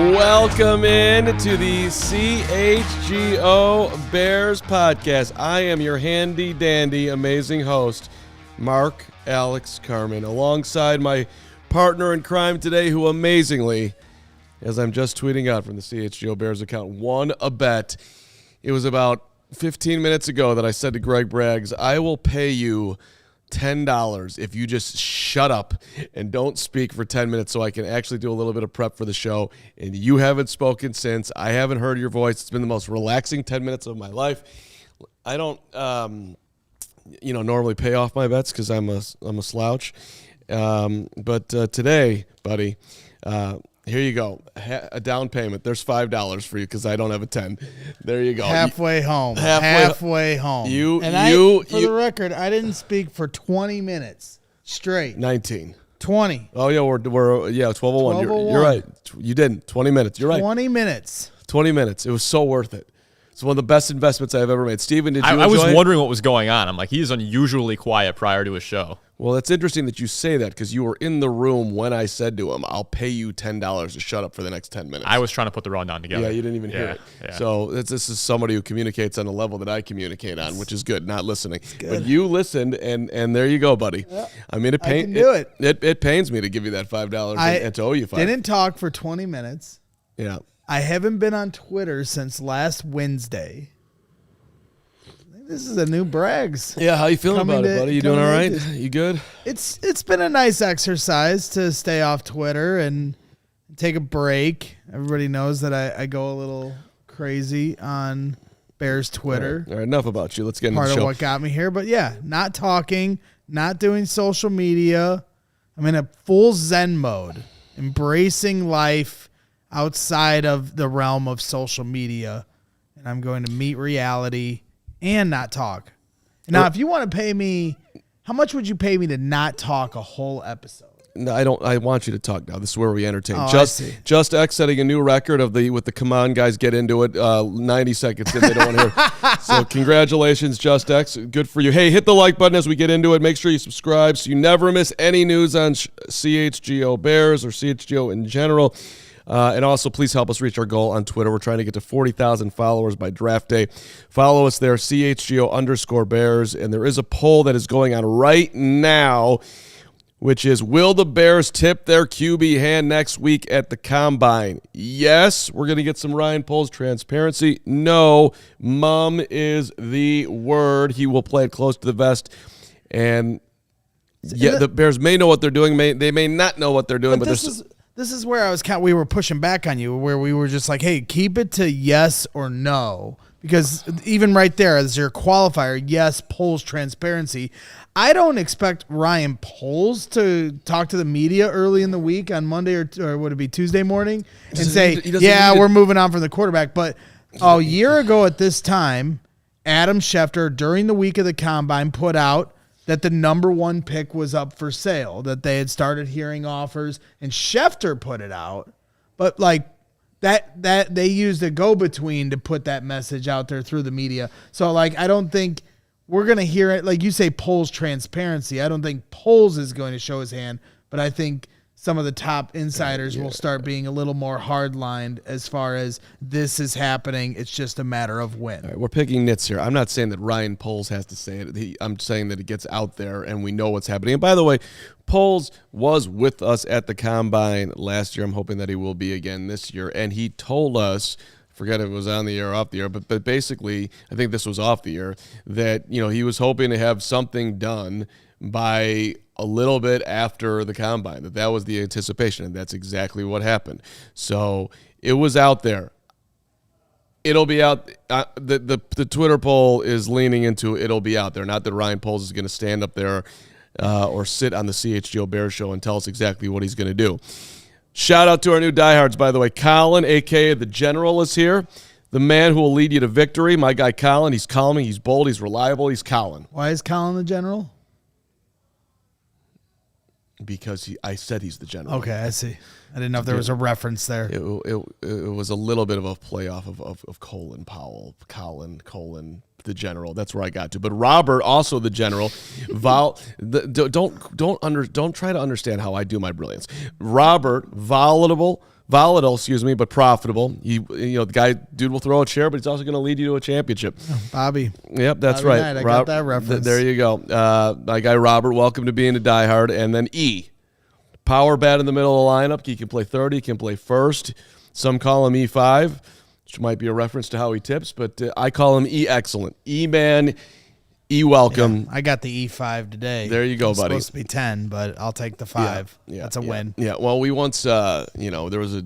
Welcome in to the CHGO Bears Podcast. I am your handy-dandy, amazing host, Mark Alex Carman, alongside my partner in crime today, who amazingly, as I'm just tweeting out from the CHGO Bears account, won a bet. It was about 15 minutes ago that I said to Greg Braggs, I will pay you $10 if you just shut up and don't speak for 10 minutes so I can actually do a little bit of prep for the show. And you haven't spoken since. I haven't heard your voice. It's been the most relaxing 10 minutes of my life. I don't, normally pay off my bets because I'm a slouch. But today, buddy, here you go. A down payment. There's $5 for you because I don't have a 10. There you go. Halfway home. For the record, I didn't speak for 20 minutes straight. 19. 20. Oh, yeah, we're 12:01. You're right. You didn't. 20 minutes. You're right. 20 minutes. 20 minutes. It was so worth it. It's one of the best investments I've ever made. Steven, did you enjoy I was it? wondering what was going on. I'm like, he's unusually quiet prior to his show. Well, it's interesting that you say that because you were in the room when I said to him, I'll pay you $10 to shut up for the next 10 minutes. I was trying to put the rundown together. Yeah, you didn't even hear it. Yeah. So this is somebody who communicates on the level that I communicate on, which is good, not listening. But you listened, and there you go, buddy. Yeah. I mean, it pains me to give you that $5 and to owe you $5. Didn't talk for 20 minutes. Yeah. I haven't been on Twitter since last Wednesday. This is a new Braggs. Yeah, how you feeling about it, buddy? You doing all right? You good? It's been a nice exercise to stay off Twitter and take a break. Everybody knows that I go a little crazy on Bears Twitter. All right, enough about you. Let's get into the show. Part of what got me here. But yeah, not talking, not doing social media. I'm in a full Zen mode, embracing life outside of the realm of social media. And I'm going to meet reality and not talk. Now, if you want to pay me, how much would you pay me to not talk a whole episode? No, I don't. I want you to talk now. This is where we entertain. Oh, Just X setting a new record with the come on guys, get into it. 90 seconds if they don't want to hear it. So congratulations, Just X. Good for you. Hey, hit the like button as we get into it. Make sure you subscribe so you never miss any news on CHGO Bears or CHGO in general. And also, please help us reach our goal on Twitter. We're trying to get to 40,000 followers by draft day. Follow us there, CHGO_Bears. And there is a poll that is going on right now, which is, will the Bears tip their QB hand next week at the Combine? Yes. We're going to get some Ryan Poles transparency. No. Mum is the word. He will play it close to the vest. And yeah, the Bears may know what they're doing. They may not know what they're doing. But this is where we were pushing back on you, where we were just like, hey, keep it to yes or no. Because even right there, as your qualifier, yes, Poles transparency. I don't expect Ryan Poles to talk to the media early in the week on Monday or would it be Tuesday morning and say, we're moving on from the quarterback. But a year ago at this time, Adam Schefter, during the week of the Combine, put out that the number one pick was up for sale, that they had started hearing offers, and Schefter put it out. But like that they used a go-between to put that message out there through the media. So like I don't think we're going to hear it. Like you say, Poles transparency. I don't think Poles is going to show his hand, but I think some of the top insiders will start being a little more hard-lined as far as this is happening. It's just a matter of when. All right, we're picking nits here. I'm not saying that Ryan Poles has to say it. I'm saying that it gets out there and we know what's happening. And by the way, Poles was with us at the Combine last year. I'm hoping that he will be again this year. And he told us, forget if it was on the air or off the air, but basically, I think this was off the air, that he was hoping to have something done by a little bit after the Combine, that was the anticipation, and that's exactly what happened. So it was out there. It'll be out. The Twitter poll is leaning into it'll be out there. Not that Ryan Poles is going to stand up there or sit on the CHGO Bears show and tell us exactly what he's going to do. Shout out to our new diehards, by the way. Colin, a.k.a. The General, is here. The man who will lead you to victory. My guy Colin. He's calming. He's bold. He's reliable. He's Colin. Why is Colin the General? Because I said he's the General. Okay, I see. I didn't know if there was a reference there. It was a little bit of a play off of Colin Powell. Colin, the General. That's where I got to. But Robert, also the General. Don't try to understand how I do my brilliance. Robert, volatile, but profitable. The dude will throw a chair, but he's also going to lead you to a championship. Bobby. Yep, that's Bobby right. Knight, I got that reference. There you go. My guy Robert, welcome to being a diehard. And then E. Power bat in the middle of the lineup. He can play 30, he can play first. Some call him E5, which might be a reference to how he tips, but I call him E excellent. E-man, E-welcome. Yeah, I got the E5 today. There you go, It's buddy. supposed to be 10, but I'll take the 5. Yeah, That's a win. Yeah, well, we once, there was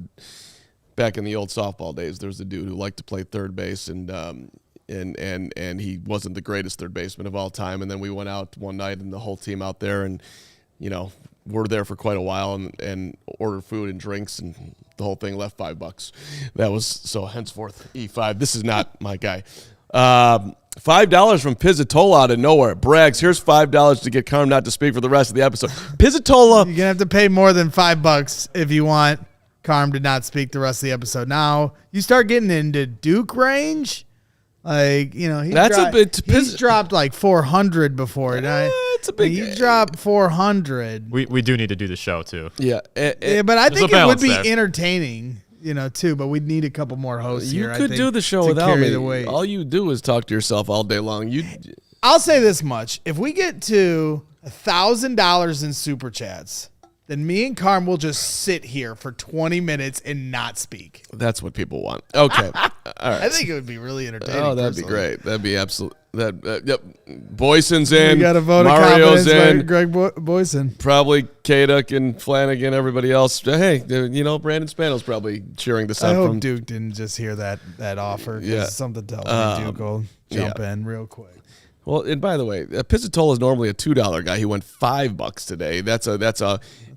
back in the old softball days, there was a dude who liked to play third base, and he wasn't the greatest third baseman of all time. And then we went out one night, and the whole team out there, and we're there for quite a while and ordered food and drinks, and the whole thing left $5. That was so henceforth E5. This is not my guy. $5 from Pizzatola out of nowhere. Braggs, here's $5 to get Carman not to speak for the rest of the episode. Pizzatola. You're gonna have to pay more than $5 if you want Carm to not speak the rest of the episode. Now you start getting into Duke range. He's dropped like 400 before. It's a big. He dropped 400. We do need to do the show too. Yeah, but I think it would be there. entertaining, too. But we'd need a couple more hosts You here. could do the show without me. The weight. All you do is talk to yourself all day long. I'll say this much: if we get to $1,000 in super chats, then me and Carm will just sit here for 20 minutes and not speak. That's what people want. Okay. All right. I think it would be really entertaining. Oh, that'd be great. That'd be absolute. Yep. Boyson's in. We got a vote Mario's of confidence in. by Greg Boyson. Probably Kaduk and Flanagan, everybody else. Hey, Brandon Spano's probably cheering this I out hope from Duke didn't just hear that offer. Yeah. Something tells me Duke will jump in real quick. Well, and by the way, Pizzatola is normally a $2 guy. He went $5 today. That's a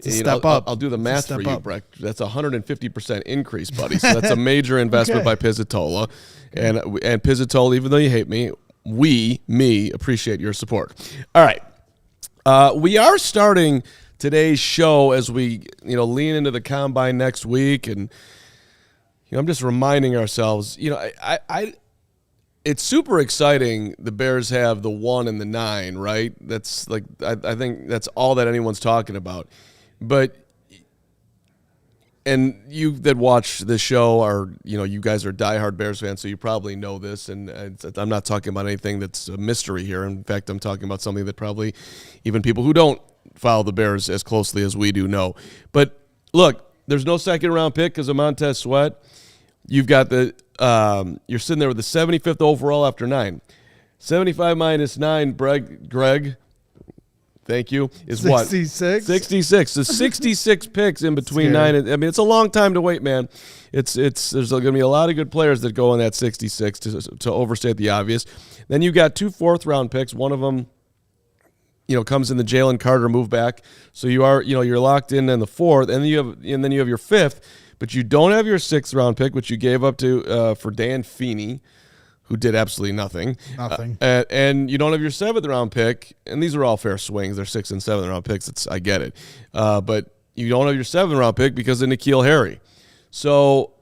step up. I'll do the math for you, up. Breck. That's a 150% increase, buddy. So that's a major investment by Pizzatola. And Pizzatola, even though you hate me, me appreciate your support. All right. We are starting today's show as we, lean into the combine next week. And, I'm just reminding ourselves, it's super exciting. The Bears have the 1 and the 9, right? That's like I think that's all that anyone's talking about. But and you that watch the show are you guys are diehard Bears fans, so you probably know this. And I'm not talking about anything that's a mystery here. In fact, I'm talking about something that probably even people who don't follow the Bears as closely as we do know. But look, there's no second round pick because of Montez Sweat. You've got you're sitting there with the 75th overall after 9. 75 minus 9, Greg, thank you, is 66? what? 66. So 66 picks in between 9 and, it's a long time to wait, man. There's going to be a lot of good players that go in that 66 to overstate the obvious. Then you got 2 4th-round picks. One of them, comes in the Jalen Carter move back. So you are, you're locked in the 4th, and then you have your 5th. But you don't have your 6th-round pick, which you gave up to for Dan Feeney, who did absolutely nothing. And you don't have your 7th-round pick, and these are all fair swings. They're 6th and 7th-round picks. I get it. But you don't have your 7th-round pick because of N'Keal Harry. So,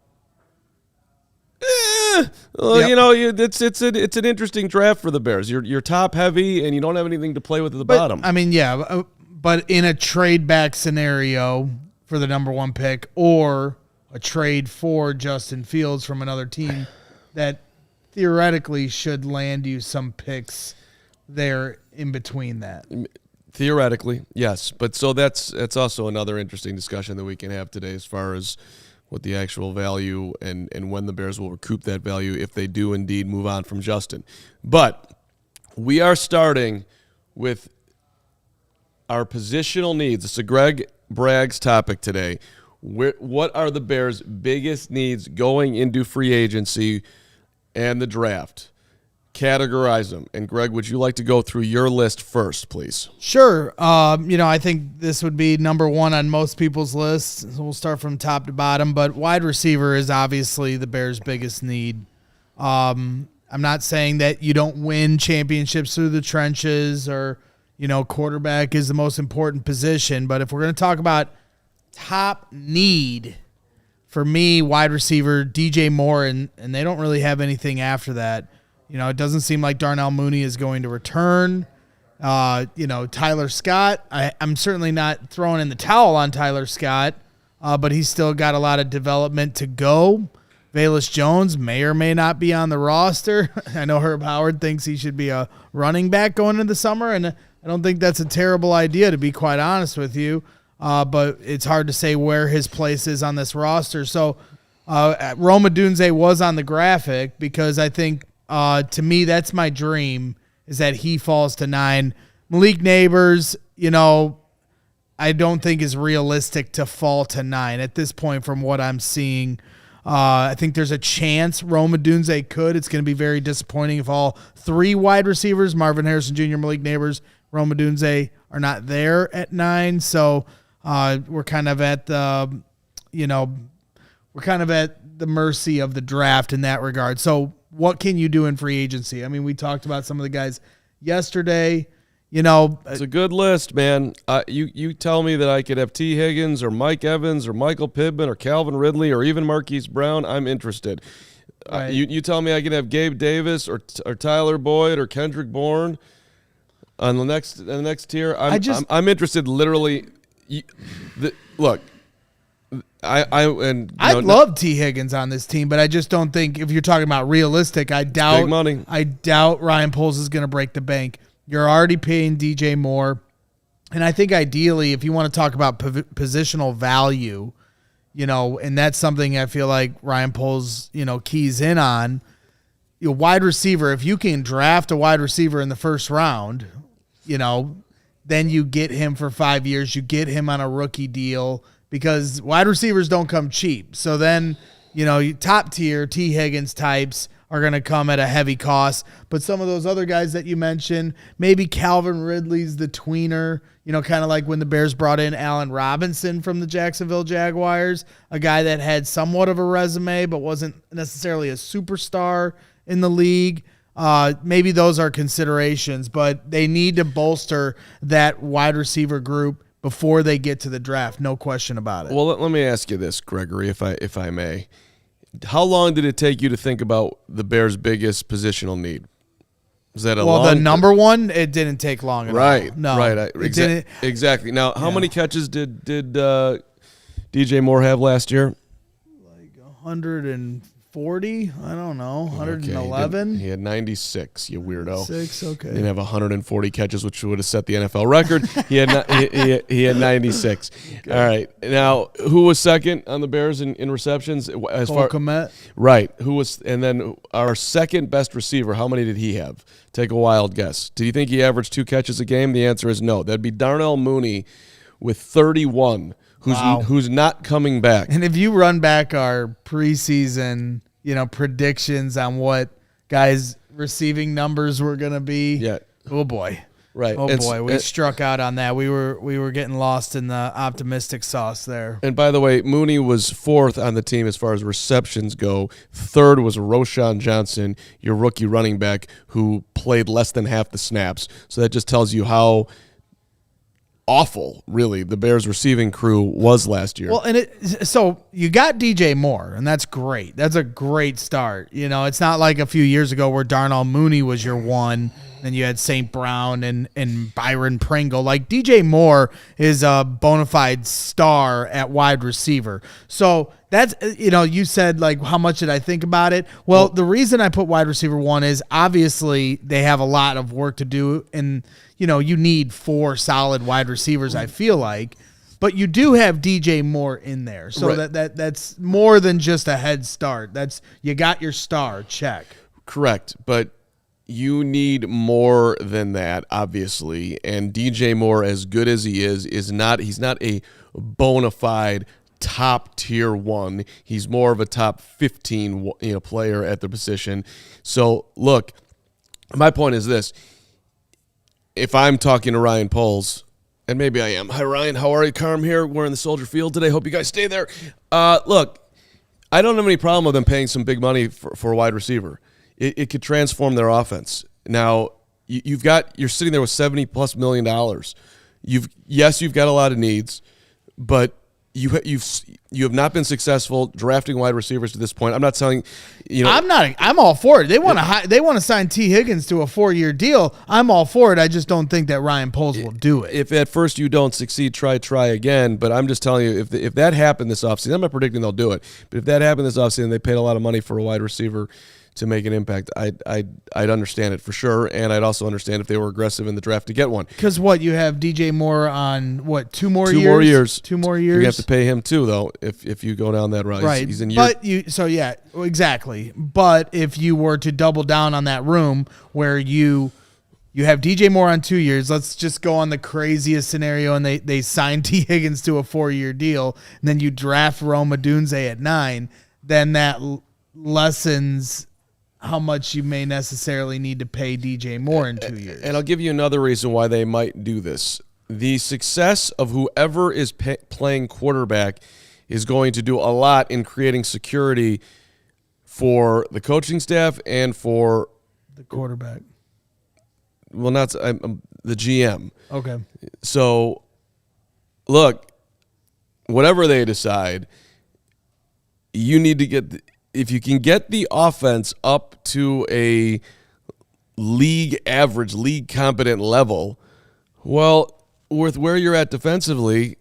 it's an interesting draft for the Bears. You're top heavy, and you don't have anything to play with at the bottom. I mean, yeah, but in a trade back scenario for the number 1 pick or a trade for Justin Fields from another team that theoretically should land you some picks there in between that. Theoretically, yes. But so that's also another interesting discussion that we can have today as far as what the actual value and when the Bears will recoup that value if they do indeed move on from Justin. But we are starting with our positional needs. It's a Greg Bragg's topic today. What are the Bears' biggest needs going into free agency and the draft, categorize them. And Greg, would you like to go through your list first, please? Sure. I think this would be number one on most people's lists. So we'll start from top to bottom, but wide receiver is obviously the Bears' biggest need. I'm not saying that you don't win championships through the trenches or, quarterback is the most important position. But if we're going to talk about top need, for me, wide receiver, DJ Moore, and they don't really have anything after that. It doesn't seem like Darnell Mooney is going to return. Tyler Scott, I'm certainly not throwing in the towel on Tyler Scott, but he's still got a lot of development to go. Velus Jones may or may not be on the roster. I know Herb Howard thinks he should be a running back going into the summer, and I don't think that's a terrible idea, to be quite honest with you. But it's hard to say where his place is on this roster. So Rome Odunze was on the graphic because I think, to me, that's my dream, is that he falls to 9. Malik Neighbors, I don't think is realistic to fall to 9 at this point from what I'm seeing. I think there's a chance Rome Odunze could. It's going to be very disappointing if all 3 wide receivers, Marvin Harrison Jr., Malik Neighbors, Rome Odunze, are not there at 9. So we're kind of at the, mercy of the draft in that regard. So what can you do in free agency? I mean, we talked about some of the guys yesterday. It's a good list, man. You tell me that I could have T. Higgins or Mike Evans or Michael Pittman or Calvin Ridley or even Marquise Brown. I'm interested. Right. You tell me I could have Gabe Davis or Tyler Boyd or Kendrick Bourne on the next tier. I'm interested. Literally, look. I love T. Higgins on this team, but I just don't think, if you're talking about realistic, I doubt big money. I doubt Ryan Poles is going to break the bank. You're already paying DJ Moore, and I think ideally, if you want to talk about positional value, and that's something I feel like Ryan Poles, keys in on. Wide receiver, if you can draft a wide receiver in the first round, then you get him for 5 years. You get him on a rookie deal, because wide receivers don't come cheap. So then, top tier T. Higgins types are going to come at a heavy cost. But some of those other guys that you mentioned, maybe Calvin Ridley's the tweener, kind of like when the Bears brought in Allen Robinson from the Jacksonville Jaguars, a guy that had somewhat of a resume but wasn't necessarily a superstar in the league. Maybe those are considerations, but they need to bolster that wide receiver group before they get to the draft, no question about it. Well, let me ask you this, Gregory, if I may. How long did it take you to think about the Bears' biggest positional need? Was that the number one? It didn't take long at all. No, right. Exactly. Now, how many catches did DJ Moore have last year? Like 140? I don't know. 111? Okay, he had 96, you weirdo. 6, okay. He didn't have 140 catches, which would have set the NFL record. He had 96. Okay. All right. Now, who was second on the Bears in receptions? Cole Kmet. Right. And then our second best receiver, how many did he have? Take a wild guess. Do you think he averaged 2 catches a game? The answer is no. That'd be Darnell Mooney with 31. Who's not coming back. And if you run back our preseason, predictions on what guys' receiving numbers were going to be. Yeah. Oh boy. Right. Oh boy, we struck out on that. We were getting lost in the optimistic sauce there. And by the way, Mooney was 4th on the team as far as receptions go. 3rd was Roschon Johnson, your rookie running back, who played less than half the snaps. So that just tells you how awful, really, the Bears receiving crew was last year. Well, so you got DJ Moore, and that's great. That's a great start. It's not like a few years ago where Darnell Mooney was your one, and you had St. Brown and Byron Pringle. Like, DJ Moore is a bona fide star at wide receiver. So that's, you said, like, how much did I think about it? Well, the reason I put wide receiver 1 is obviously they have a lot of work to do, and you need 4 solid wide receivers, I feel like. But you do have DJ Moore in there. So right. that's more than just a head start. You got your star, check. Correct. But you need more than that, obviously. And DJ Moore, as good as he is not he's not a bona fide top tier one. He's more of a top 15 player at the position. So look, my point is this. If I'm talking to Ryan Poles, and maybe I am. Hi, Ryan. How are you? Carm here. We're in the Soldier Field today. Hope you guys stay there. Look, I don't have any problem with them paying some big money for a wide receiver. It could transform their offense. Now, you're sitting there with $70+ million. You've got a lot of needs, but you have not been successful drafting wide receivers to this point. I'm not telling I'm all for it. They want to sign T. Higgins to a 4-year deal. I'm all for it. I just don't think that Ryan Poles will do it. If at first you don't succeed, try again. But I'm just telling you, if that happened this offseason, I'm not predicting they'll do it. But if that happened this offseason, they paid a lot of money for a wide receiver to make an impact, I'd understand it for sure, and I'd also understand if they were aggressive in the draft to get one. Because you have DJ Moore on 2 more years? 2 more years. 2 more years. You have to pay him too, though, if you go down that route. Right. He's in year. Exactly. But if you were to double down on that room where you have DJ Moore on 2 years, let's just go on the craziest scenario, and they sign T. Higgins to a 4-year deal, and then you draft Rome Odunze at 9, then that lessens how much you may necessarily need to pay DJ Moore in 2 years. And I'll give you another reason why they might do this. The success of whoever is playing quarterback is going to do a lot in creating security for the coaching staff and for the quarterback. Well, not the GM. Okay. So, look, whatever they decide, you need to get if you can get the offense up to a league average, league competent level, well, with where you're at defensively,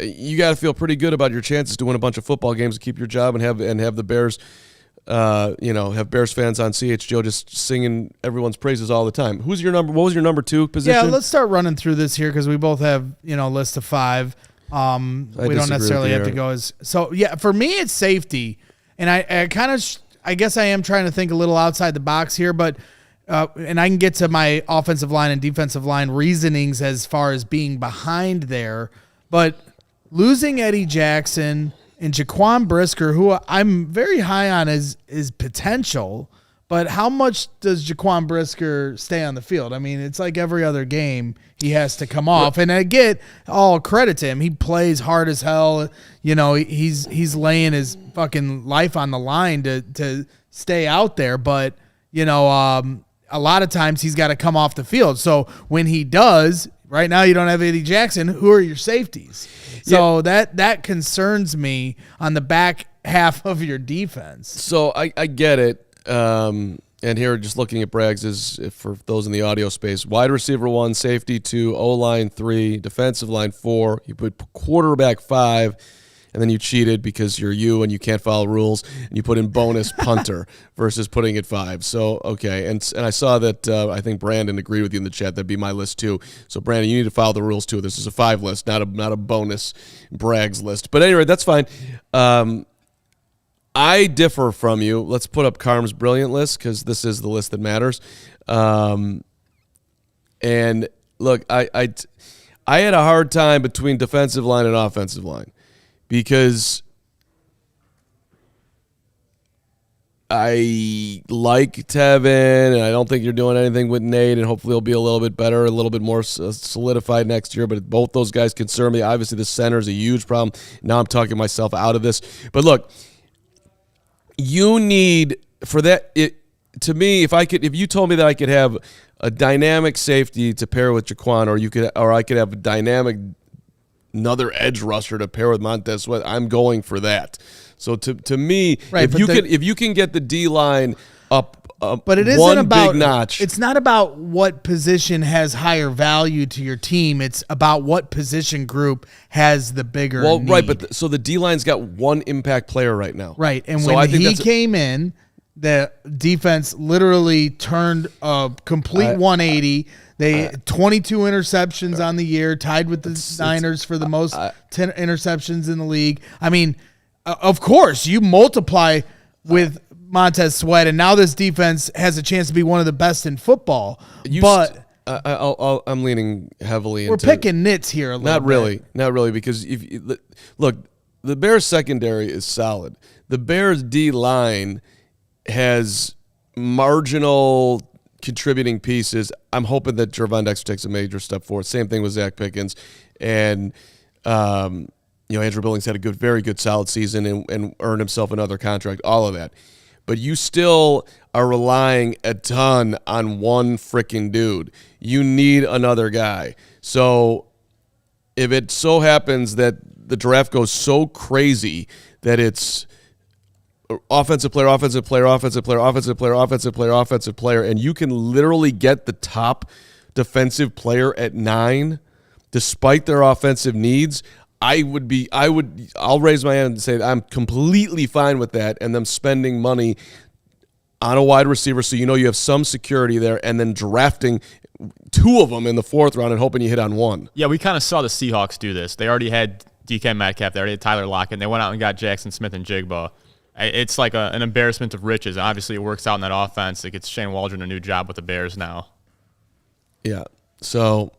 you got to feel pretty good about your chances to win a bunch of football games, to keep your job, and have the Bears, have Bears fans on CHGO just singing everyone's praises all the time. What was your number 2 position? Yeah, let's start running through this here because we both have a list of 5. We don't necessarily have to go as so. Yeah, for me it's safety. And I guess I am trying to think a little outside the box here, but and I can get to my offensive line and defensive line reasonings as far as being behind there. But losing Eddie Jackson and Jaquan Brisker, who I'm very high on his potential, but how much does Jaquan Brisker stay on the field? I mean, it's like every other game he has to come off. And I get all credit to him. He plays hard as hell. He's laying his fucking life on the line to stay out there. But, a lot of times he's got to come off the field. So when he does, right now you don't have Eddie Jackson. Who are your safeties? So that concerns me on the back half of your defense. So I get it. And here, just looking at Bragg's is, for those in the audio space, wide receiver 1, safety 2, O-line 3, defensive line 4. You put quarterback 5, and then you cheated because you're you and you can't follow rules, and you put in bonus punter versus putting it 5. So, okay. And I saw that I think Brandon agreed with you in the chat. That'd be my list too. So, Brandon, you need to follow the rules too. This is a 5 list, not a bonus Bragg's list. But anyway, that's fine. I differ from you. Let's put up Carm's brilliant list because this is the list that matters. And look, I had a hard time between defensive line and offensive line because I like Tevin, and I don't think you're doing anything with Nate, and hopefully he'll be a little bit better, a little bit more solidified next year. But both those guys concern me. Obviously, the center is a huge problem. Now I'm talking myself out of this. But look, you need for that. To me, if you told me that I could have a dynamic safety to pair with Jaquan, or I could have a dynamic another edge rusher to pair with Montez Sweat, I'm going for that. So to me, right, if you can get the D line up. But it isn't one about big notch. It's not about what position has higher value to your team. It's about what position group has the bigger need. Right, but so the D line's got one impact player right now. Right, and so when he came in, the defense literally turned a complete 180. They 22 interceptions on the year, tied with the Niners for the most 10 interceptions in the league. I mean, of course, you multiply with Montez Sweat, and now this defense has a chance to be one of the best in football. I'm leaning heavily into. We're picking nits here a little bit. Not really, because look, the Bears secondary is solid. The Bears D-line has marginal contributing pieces. I'm hoping that Gervon Dexter takes a major step forward. Same thing with Zach Pickens. And, Andrew Billings had a very good, solid season and earned himself another contract, all of that. But you still are relying a ton on one freaking dude. You need another guy. So if it so happens that the draft goes so crazy that it's offensive player, offensive player, offensive player, offensive player, offensive player, offensive player, and you can literally get the top defensive player at 9 despite their offensive needs, I'll raise my hand and say I'm completely fine with that and them spending money on a wide receiver so you have some security there and then drafting 2 of them in the 4th round and hoping you hit on 1. Yeah, we kind of saw the Seahawks do this. They already had DK Metcalf. They already had Tyler Lockett. And they went out and got Jackson Smith and Jigba. It's like an embarrassment of riches. Obviously, it works out in that offense. It gets Shane Waldron a new job with the Bears now. Yeah. So,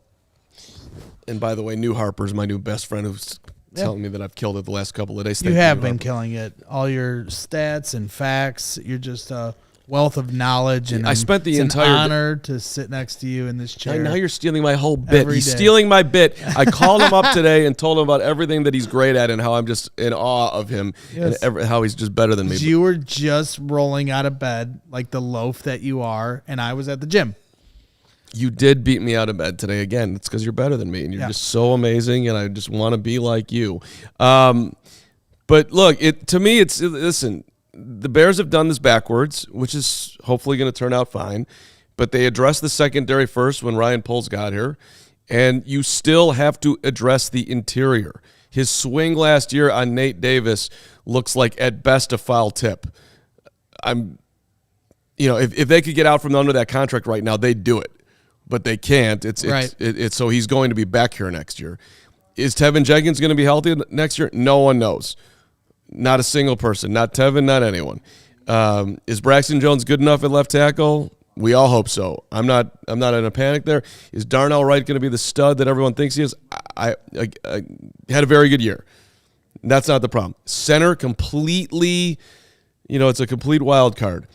and by the way, New Harper's my new best friend who's telling me that I've killed it the last couple of days. You have been killing it. All your stats and facts. You're just a wealth of knowledge. And I spent the it's entire an honor to sit next to you in this chair. Now you're stealing my whole bit. He's day. stealing my bit. I called him up today and told him about everything that he's great at and how I'm just in awe of him and how he's just better than me. You were just rolling out of bed like the loaf that you are, and I was at the gym. You did beat me out of bed today again. It's because you're better than me, and you're just so amazing, and I just want to be like you. But look, to me, listen, the Bears have done this backwards, which is hopefully going to turn out fine, but they addressed the secondary first when Ryan Poles got here, and you still have to address the interior. His swing last year on Nate Davis looks like, at best, a foul tip. If they could get out from under that contract right now, they'd do it. But they can't. It's so he's going to be back here next year. Is Tevin Jenkins going to be healthy next year? No one knows. Not a single person. Not Tevin, not anyone. Is Braxton Jones good enough at left tackle? We all hope so. I'm not in a panic there. Is Darnell Wright going to be the stud that everyone thinks he is? I had a very good year. That's not the problem. Center completely, it's a complete wild card.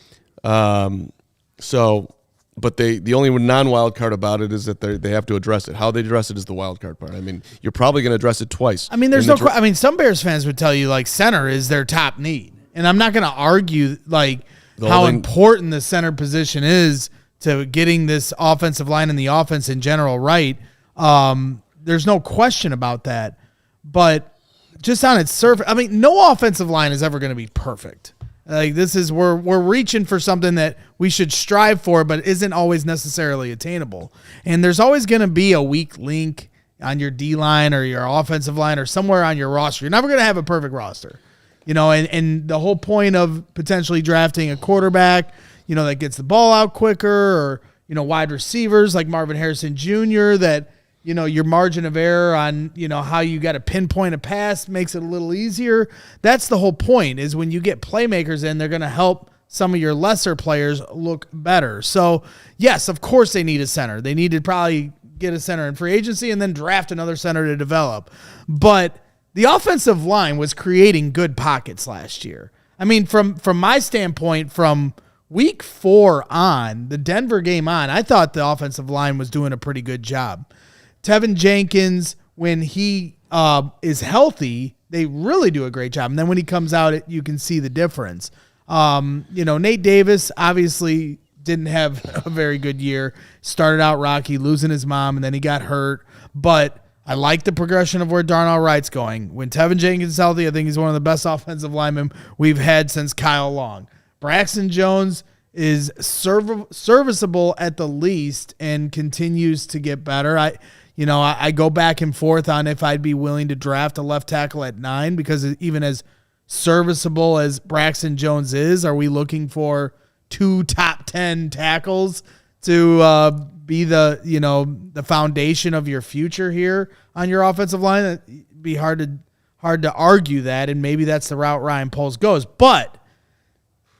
But the only non-wild card about it is that they have to address it. How they address it is the wild card part. I mean, you're probably going to address it twice. I mean, some Bears fans would tell you like center is their top need, and I'm not going to argue like how important the center position is to getting this offensive line and the offense in general right. There's no question about that, but just on its surface, I mean, no offensive line is ever going to be perfect. Like we're reaching for something that we should strive for, but isn't always necessarily attainable. And there's always going to be a weak link on your D line or your offensive line or somewhere on your roster. You're never going to have a perfect roster, and the whole point of potentially drafting a quarterback, that gets the ball out quicker, or, wide receivers like Marvin Harrison Jr. that, your margin of error on, how you got to pinpoint a pass makes it a little easier. That's the whole point, is when you get playmakers in, they're going to help some of your lesser players look better. So, yes, of course they need a center. They need to probably get a center in free agency and then draft another center to develop. But the offensive line was creating good pockets last year. I mean, from my standpoint, from week 4 on, the Denver game on, I thought the offensive line was doing a pretty good job. Tevin Jenkins, when he is healthy, they really do a great job. And then when he comes out, you can see the difference. Nate Davis obviously didn't have a very good year. Started out rocky, losing his mom, and then he got hurt. But I like the progression of where Darnell Wright's going. When Tevin Jenkins is healthy, I think he's one of the best offensive linemen we've had since Kyle Long. Braxton Jones is serviceable at the least and continues to get better. I go back and forth on if I'd be willing to draft a left tackle at 9, because even as serviceable as Braxton Jones is, are we looking for 2 top 10 tackles to be the foundation of your future here on your offensive line? It'd be hard to argue that, and maybe that's the route Ryan Poles goes. But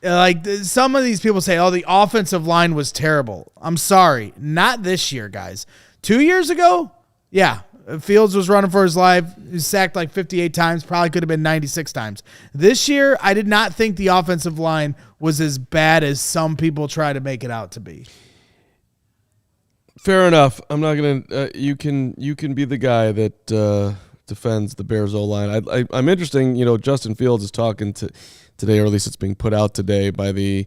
like some of these people say, the offensive line was terrible. I'm sorry, not this year, guys. 2 years ago, yeah, Fields was running for his life. He was sacked like 58 times. Probably could have been 96 times. This year, I did not think the offensive line was as bad as some people try to make it out to be. Fair enough. I'm not gonna. You can be the guy that defends the Bears O-line. I'm interesting. Justin Fields is talking today, or at least it's being put out today by the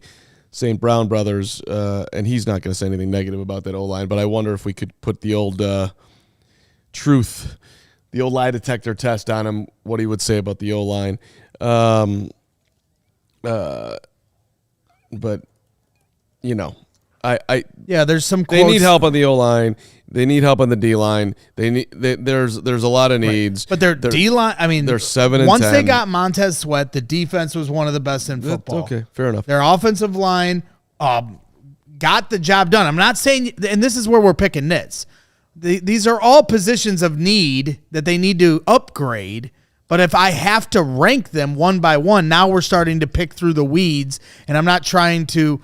St. Brown brothers, and he's not going to say anything negative about that O-line. But I wonder if we could put the old truth, the old lie detector test on him. What he would say about the O-line. But there's some quotes. They need help on the O-line. They need help on the D-line. There's a lot of needs. Right. But their D-line, they're 7 and 10. Once they got Montez Sweat, the defense was one of the best in football. Okay, fair enough. Their offensive line got the job done. I'm not saying, and this is where we're picking nits. These are all positions of need that they need to upgrade. But if I have to rank them one by one, now we're starting to pick through the weeds, and I'm not trying to,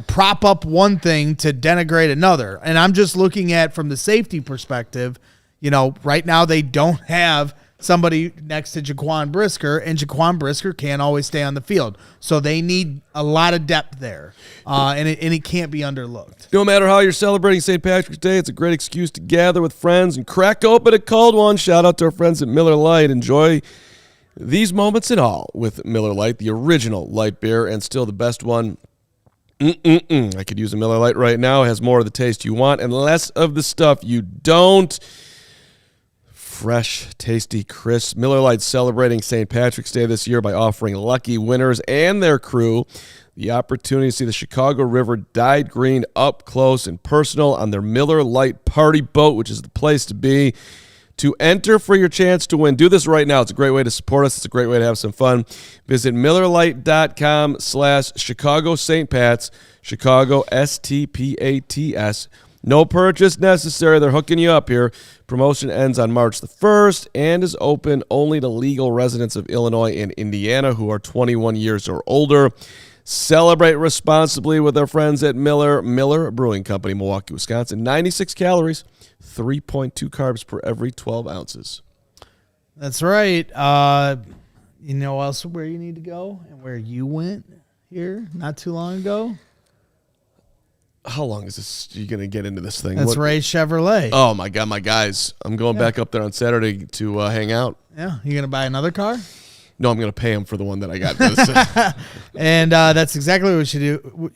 prop up one thing to denigrate another. And I'm just looking at from the safety perspective, right now they don't have somebody next to Jaquan Brisker, and Jaquan Brisker can't always stay on the field. So they need a lot of depth there, and it can't be underlooked. No matter how you're celebrating St. Patrick's Day, it's a great excuse to gather with friends and crack open a cold one. Shout out to our friends at Miller Lite. Enjoy these moments and all with Miller Lite, the original light beer, and still the best one. I could use a Miller Lite right now. It has more of the taste you want and less of the stuff you don't. Fresh, tasty, crisp. Miller Lite celebrating St. Patrick's Day this year by offering lucky winners and their crew the opportunity to see the Chicago River dyed green up close and personal on their Miller Lite party boat, which is the place to be. To enter for your chance to win, do this right now. It's a great way to support us. It's a great way to have some fun. Visit MillerLite.com/Chicago St. Pat's, Chicago STPATS. No purchase necessary. They're hooking you up here. Promotion ends on March the 1st and is open only to legal residents of Illinois and Indiana who are 21 years or older. Celebrate responsibly with our friends at Miller Brewing Company, Milwaukee, Wisconsin. 96 calories, 3.2 carbs per every 12 ounces. That's right. You know else where you need to go and where you went here not too long ago? How long is this? You going to get into this thing? That's Ray Chevrolet. Oh, my God, my guys. I'm going back up there on Saturday to hang out. Yeah. You going to buy another car? No, I'm going to pay him for the one that I got. And that's exactly what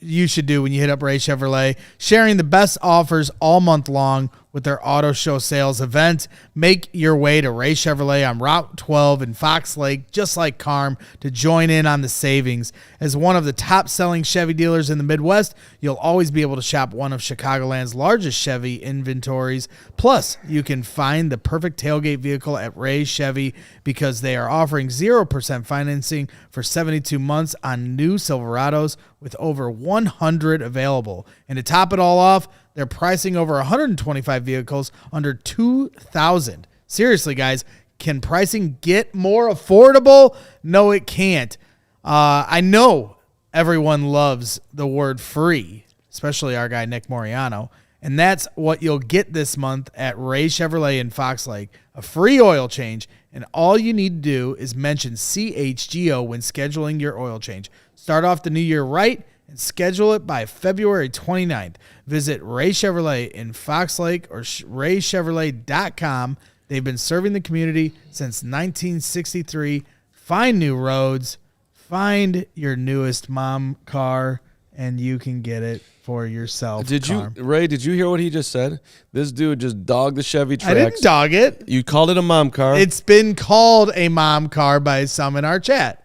you should do when you hit up Ray Chevrolet, sharing the best offers all month long with their auto show sales event. Make your way to Ray Chevrolet on Route 12 in Fox Lake, just like Carm, to join in on the savings. As one of the top-selling Chevy dealers in the Midwest, you'll always be able to shop one of Chicagoland's largest Chevy inventories. Plus, you can find the perfect tailgate vehicle at Ray Chevy because they are offering 0% financing for 72 months on new Silverados with over 100 available. And to top it all off, they're pricing over 125 vehicles under $2,000. Seriously, guys, can pricing get more affordable? No, it can't. I know everyone loves the word free, especially our guy Nick Moriano, and that's what you'll get this month at Ray Chevrolet in Fox Lake, a free oil change, and all you need to do is mention CHGO when scheduling your oil change. Start off the new year right and schedule it by February 29th. Visit Ray Chevrolet in Fox Lake or raychevrolet.com. They've been serving the community since 1963. Find new roads, find your newest mom car, and you can get it for yourself. Ray, did you hear what he just said? This dude just dogged the Chevy tracks. I didn't dog it. You called it a mom car. It's been called a mom car by some in our chat.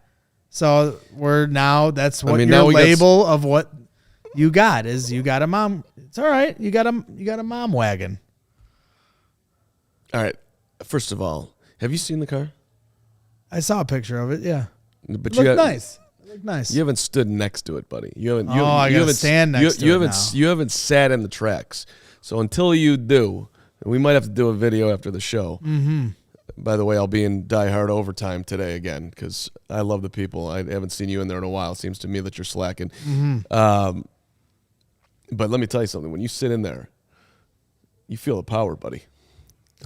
So that's what your label of what you got is. You got a mom. It's all right. You got a mom wagon. All right. First of all, have you seen the car? I saw a picture of it. Yeah, but it looked nice. It looked nice. You haven't stood next to it, buddy. I gotta stand next to it now. You haven't sat in the tracks. So until you do, we might have to do a video after the show. Mm-hmm. By the way, I'll be in Die Hard overtime today again because I love the people. I haven't seen you in there in a while. It seems to me that you're slacking. Mm-hmm. But let me tell you something. When you sit in there, you feel the power, buddy.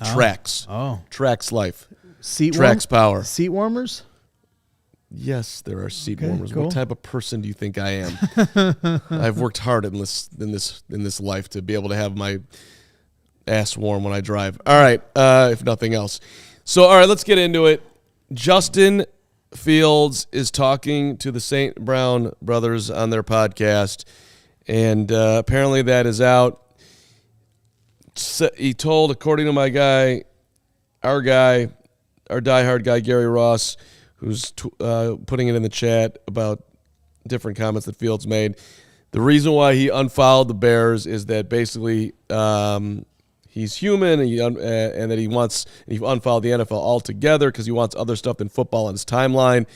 Trax. Oh. Trax life. Seat Trax power. Seat warmers? Yes, there are seat Okay, warmers. cool. What type of person do you think I am? I've worked hard in this life to be able to have my ass warm when I drive. All right, if nothing else. So, all right, let's get into it. Justin Fields is talking to the St. Brown brothers on their podcast, and apparently that is out. He told, according to my guy, our diehard guy, Gary Ross, who's putting it in the chat about different comments that Fields made, the reason why he unfollowed the Bears is that basically he's human and that he unfollowed the NFL altogether because he wants other stuff than football on his timeline.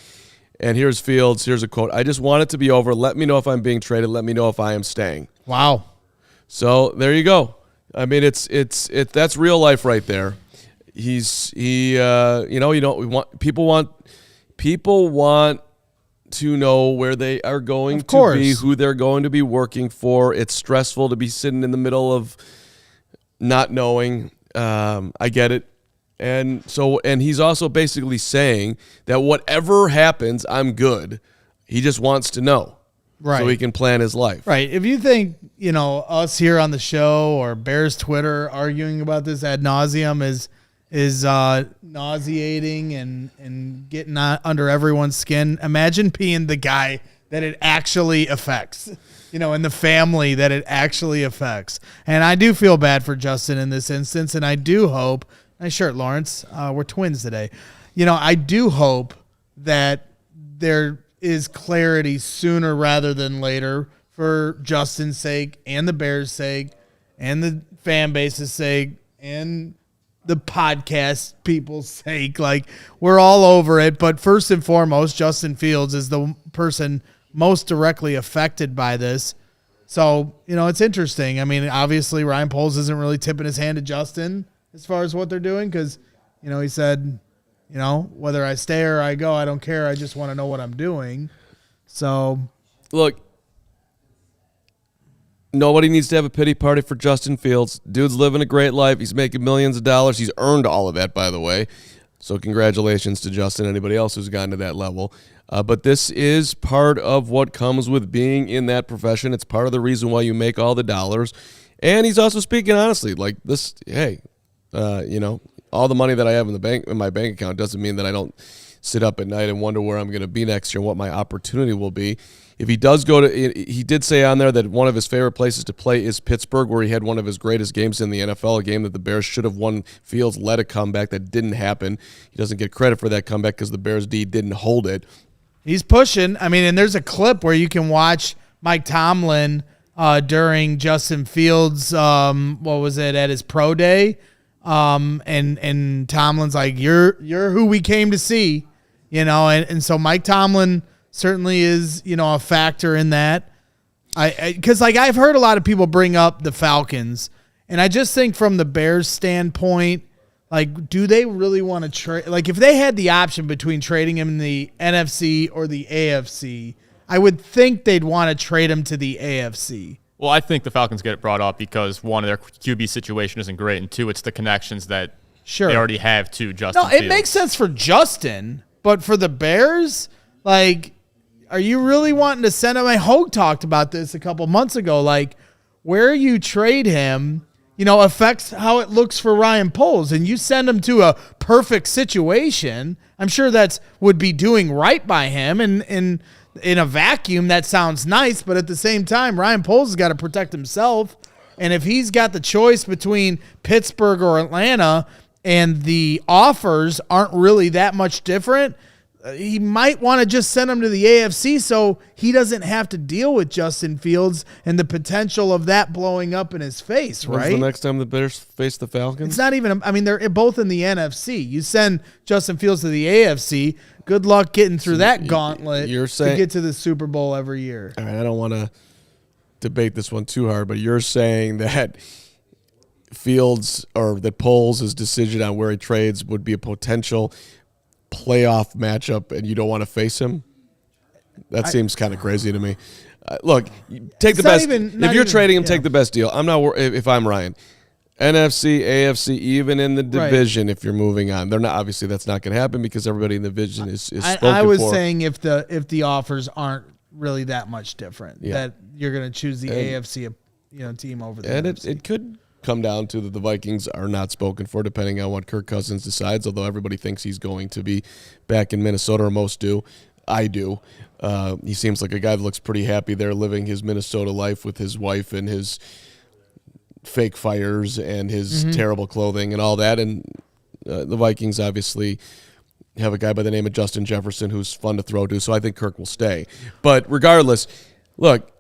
And here's Fields. Here's a quote. "I just want it to be over. Let me know if I'm being traded. Let me know if I am staying." Wow. So there you go. I mean, that's real life right there. People want to know where they are going to be, who they're going to be working for. It's stressful to be sitting in the middle of not knowing. I get it. And he's also basically saying that whatever happens, I'm good. He just wants to know. Right. So he can plan his life. Right. If you think, us here on the show or Bears Twitter arguing about this ad nauseum is nauseating and getting under everyone's skin, imagine being the guy that it actually affects, and the family that it actually affects. And I do feel bad for Justin in this instance, and I do hope, nice shirt, Lawrence, we're twins today. I do hope that there is clarity sooner rather than later for Justin's sake and the Bears' sake and the fan base's sake and the podcast people's sake. Like, we're all over it. But first and foremost, Justin Fields is the person most directly affected by this. So, it's interesting. I mean, obviously Ryan Poles isn't really tipping his hand to Justin as far as what they're doing because, he said, whether I stay or I go, I don't care. I just want to know what I'm doing. So, look, nobody needs to have a pity party for Justin Fields. Dude's living a great life. He's making millions of dollars. He's earned all of that, by the way. So congratulations to Justin and anybody else who's gotten to that level. But this is part of what comes with being in that profession. It's part of the reason why you make all the dollars. And he's also speaking honestly. Like this, hey, all the money that I have in my bank account doesn't mean that I don't sit up at night and wonder where I'm going to be next year and what my opportunity will be. If he does he did say on there that one of his favorite places to play is Pittsburgh, where he had one of his greatest games in the NFL, a game that the Bears should have won. Fields led a comeback that didn't happen. He doesn't get credit for that comeback because the Bears D didn't hold it. He's pushing. I mean, and there's a clip where you can watch Mike Tomlin during Justin Fields, at his pro day. And Tomlin's like, you're who we came to see, and so Mike Tomlin certainly is, a factor in that. Because I've heard a lot of people bring up the Falcons, and I just think from the Bears standpoint, do they really want to trade? If they had the option between trading him in the NFC or the AFC, I would think they'd want to trade him to the AFC. Well, I think the Falcons get it brought up because, one, their QB situation isn't great, and two, it's the connections that they already have to Justin Fields. It makes sense for Justin, but for the Bears, are you really wanting to send him? Hogue talked about this a couple months ago. Where you trade him, affects how it looks for Ryan Poles, and you send him to a perfect situation. I'm sure would be doing right by him, and in a vacuum, that sounds nice, but at the same time, Ryan Poles has got to protect himself. And if he's got the choice between Pittsburgh or Atlanta and the offers aren't really that much different, he might want to just send him to the AFC so he doesn't have to deal with Justin Fields and the potential of that blowing up in his face, right? When's the next time the Bears face the Falcons? It's not even, they're both in the NFC. You send Justin Fields to the AFC, good luck getting through that gauntlet to get to the Super Bowl every year. All right, I don't want to debate this one too hard, but you're saying that Fields or that Poles' decision on where he trades would be a potential playoff matchup, and you don't want to face him? That seems kind of crazy to me. Look, take the best. If you're trading him, take the best deal. I'm not if I'm Ryan. NFC, AFC, even in the division, if you're moving on. They're not, obviously that's not going to happen because everybody in the division is spoken for. I was saying if the offers aren't really that much different, that you're going to choose the AFC team over the NFC. It could come down to that the Vikings are not spoken for, depending on what Kirk Cousins decides, although everybody thinks he's going to be back in Minnesota, or most do. I do. He seems like a guy that looks pretty happy there, living his Minnesota life with his wife and his fake fires and his terrible clothing and all that. And the Vikings obviously have a guy by the name of Justin Jefferson who's fun to throw to, so I think Kirk will stay. But regardless, look,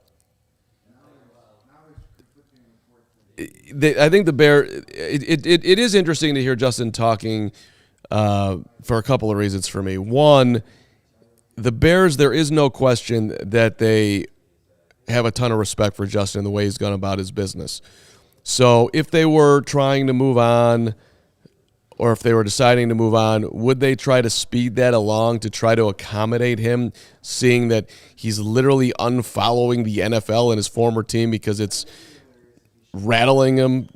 I think the Bears, it is interesting to hear Justin talking for a couple of reasons for me. One, the Bears, there is no question that they have a ton of respect for Justin and the way he's gone about his business. So if they were trying to move on, or if they were deciding to move on, would they try to speed that along to try to accommodate him, seeing that he's literally unfollowing the NFL and his former team because it's rattling him,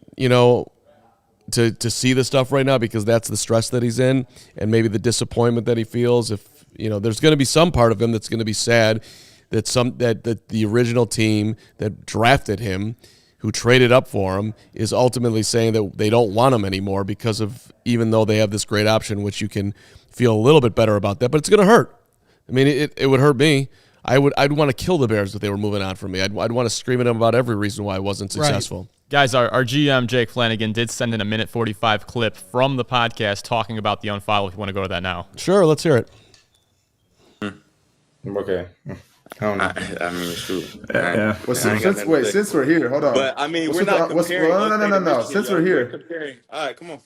to see the stuff right now, because that's the stress that he's in and maybe the disappointment that he feels. If, there's going to be some part of him that's going to be sad that the original team that drafted him, who traded up for him, is ultimately saying that they don't want him anymore because of, even though they have this great option, which you can feel a little bit better about that, but it's going to hurt. I mean, it would hurt me. I'd want to kill the Bears if they were moving on from me. I'd want to scream at them about every reason why I wasn't successful. Right. Guys, our GM, Jake Flanagan, did send in a 1:45 clip from the podcast talking about the unfollow, if you want to go to that now. Sure, let's hear it. Okay. I don't know. I mean, shoot. Yeah. Well, since we're here, hold on. But I mean, we're not comparing. No. Since we're here, comparing. All right, come on.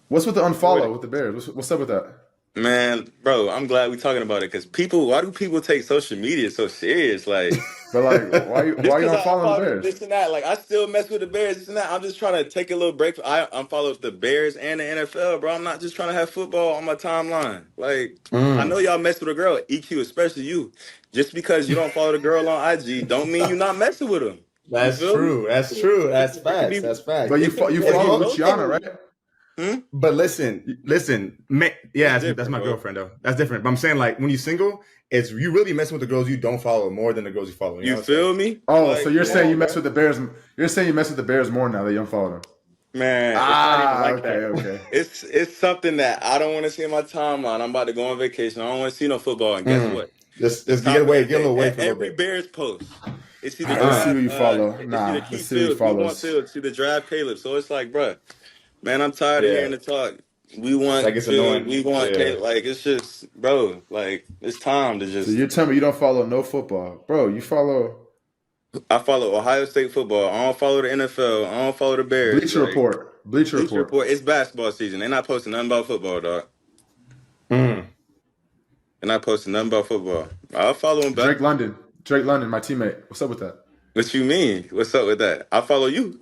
What's with the unfollow with the Bears? What's up with that? Man, bro, I'm glad we're talking about it because why do people take social media so serious? Like, but like, why you unfollowing the Bears? This and that. Like, I still mess with the Bears. This and that. I'm just trying to take a little break. I unfollow the Bears and the NFL, bro. I'm not just trying to have football on my timeline. Like, I know y'all mess with a girl, EQ, especially you. Just because you don't follow the girl on IG, don't mean you're not messing with them. That's true. That's true. That's facts. That's facts. But you follow Luciana, right? But listen, that's my girlfriend though. That's different. But I'm saying, like, when you're single, it's you really messing with the girls you don't follow more than the girls you follow. You feel me? Oh, like, so you're saying you mess with the Bears? You're saying you mess with the Bears more now that you don't follow them? Man, it's not even like okay. It's something that I don't want to see in my timeline. I'm about to go on vacation. I don't want to see no football. And guess what? Just get a little away from every Bears post. It's either let's see who you follow. Let's see who follows. It's either draft Caleb. So it's like, bro, man, I'm tired of hearing the talk. We want like it's annoying. We want Caleb. Like, it's just, bro, like, it's time to just. So you're telling me you don't follow no football, bro? You follow. I follow Ohio State football. I don't follow the NFL. I don't follow the Bears. Bleacher Report. It's basketball season. They're not posting nothing about football, dog. They're not posting nothing about football. I'll follow him back. Drake London, my teammate. What's up with that? What you mean? What's up with that? I follow you.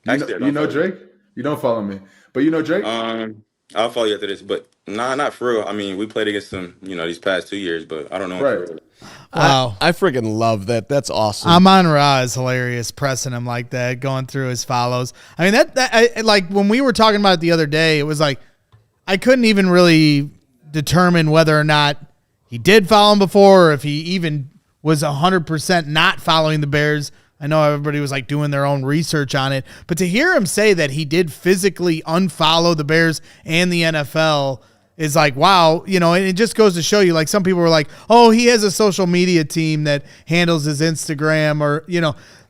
You know Drake? You don't follow me, but you know Drake? I'll follow you after this, but not for real. I mean, we played against them, these past 2 years, but I don't know. Right. Wow. I freaking love that. That's awesome. Amon-Ra is hilarious, pressing him like that, going through his follows. I mean, I like when we were talking about it the other day, it was like I couldn't even really determine whether or not he did follow him before or if he even was 100% not following the Bears. I know everybody was like doing their own research on it, but to hear him say that he did physically unfollow the Bears and the NFL is like, wow, and it just goes to show you, like, some people were like, oh, he has a social media team that handles his Instagram or,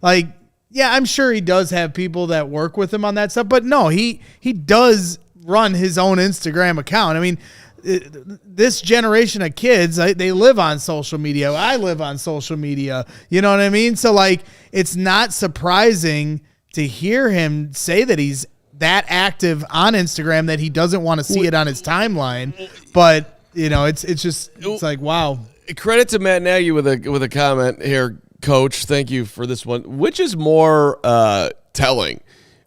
like, yeah, I'm sure he does have people that work with him on that stuff, but no, he does run his own Instagram account. I mean, this generation of kids, they live on social media. I live on social media. You know what I mean? So, like, it's not surprising to hear him say that he's that active on Instagram that he doesn't want to see it on his timeline. But, it's like, wow. Credit to Matt Nagy with a comment here, Coach. Thank you for this one. Which is more telling?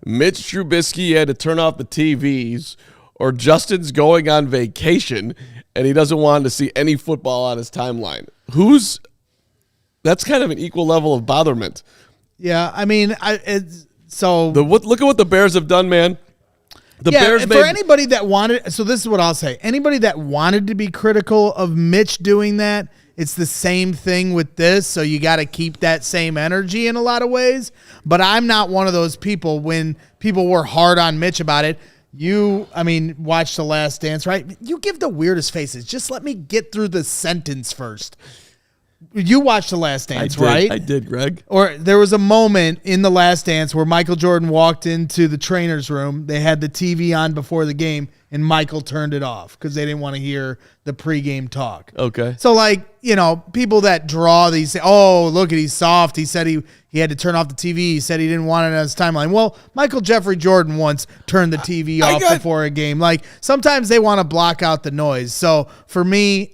Mitch Trubisky had to turn off the TVs, or Justin's going on vacation and he doesn't want to see any football on his timeline? That's kind of an equal level of botherment. Yeah, I mean, So look at what the Bears have done, man. The Bears for anybody that wanted, so this is what I'll say. Anybody that wanted to be critical of Mitch doing that, it's the same thing with this. So you got to keep that same energy in a lot of ways. But I'm not one of those people when people were hard on Mitch about it. Watch The Last Dance, right? You give the weirdest faces. Just let me get through the sentence first. You watched The Last Dance, right? I did, Greg. Or there was a moment in The Last Dance where Michael Jordan walked into the trainer's room. They had the TV on before the game, and Michael turned it off because they didn't want to hear the pregame talk. Okay. So, people that draw these, say, oh, look at he's soft. He said he had to turn off the TV. He said he didn't want it on his timeline. Well, Michael Jeffrey Jordan once turned the TV off before a game. Sometimes they want to block out the noise. So, for me,